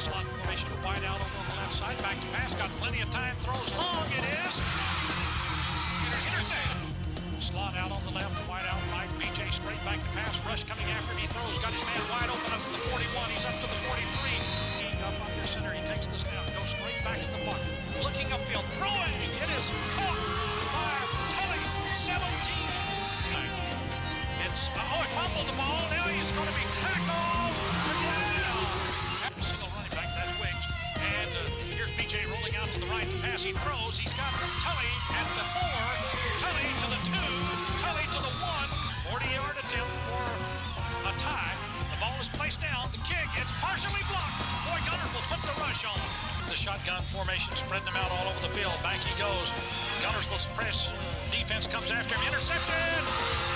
Slot formation, wide out over on the left side. Back to pass, got plenty of time. Throws long, it is. Intercepted. Slot out on the left, wide out right. BJ straight back to pass. Rush coming after him. He throws, got his man wide open up to the 41. He's up to the 43. Up under center, he takes the snap, goes straight back in the pocket. Looking upfield, throwing. It is caught by Tully. 17. It's he fumbled the ball. Now he's going to be tackled. Single running back, that's Wiggs. And here's BJ rolling out to the right to pass. He throws. He's got Tully at the 4, Tully to the 2, Tully to the 1. 40-yard attempt for a tie. The ball is placed down. The kick, it's partially blocked. Boy, Gunners will put the rush on. The shotgun formation, spreading them out all over the field. Back he goes. Gunners will press. Defense comes after him. Interception.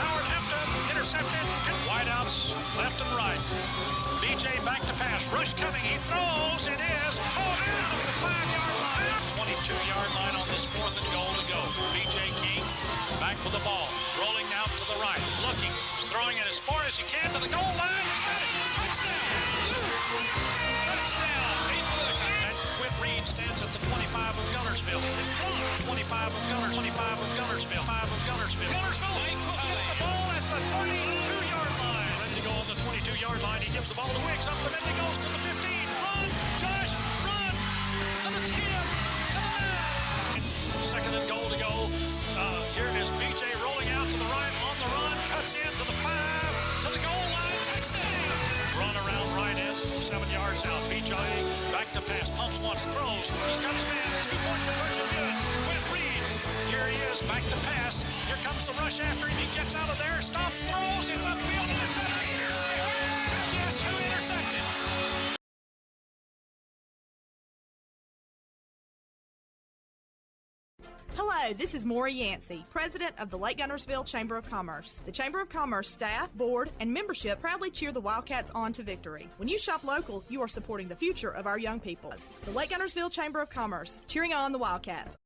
Howard Hampton intercepted. Wide outs left and right. BJ back to pass. Rush coming. He throws. It is caught out of the 5-yard line. 22-yard line on this 4th and goal to go. BJ King back with the ball. Rolling out to the right. Looking. Throwing it as far as he can to the goal line. He's got it. Touchdown. Touchdown. Whit Reed stands at the 25 of Gunnersville. 25 of Gunnersville. 25 of Gunnersville. 5 of Gunnersville. Gunnersville will get the ball at the 32-yard line. Ready to go on the 22-yard line. He gives the ball to Wiggs. Up the middle. He goes to the 15. Run, Josh. Run to the 10. To the 9. 2nd and goal to go. Here it is. BJ rolling out to the right on the run. Cuts in to the 5. To the goal line. Touchdown. Run around right end from 7 yards out. BJ back to pass. Pumps once. Throws. He's got his man. 2-point conversion good. With Reed. Here he is. Back to pass. Here comes the rush after him. He gets out of there. Stops. Throws. It's upfield. Intercepted. Yes, who intercepted? Hello, this is Maury Yancey, President of the Lake Gunnersville Chamber of Commerce. The Chamber of Commerce staff, board, and membership proudly cheer the Wildcats on to victory. When you shop local, you are supporting the future of our young people. The Lake Gunnersville Chamber of Commerce, cheering on the Wildcats.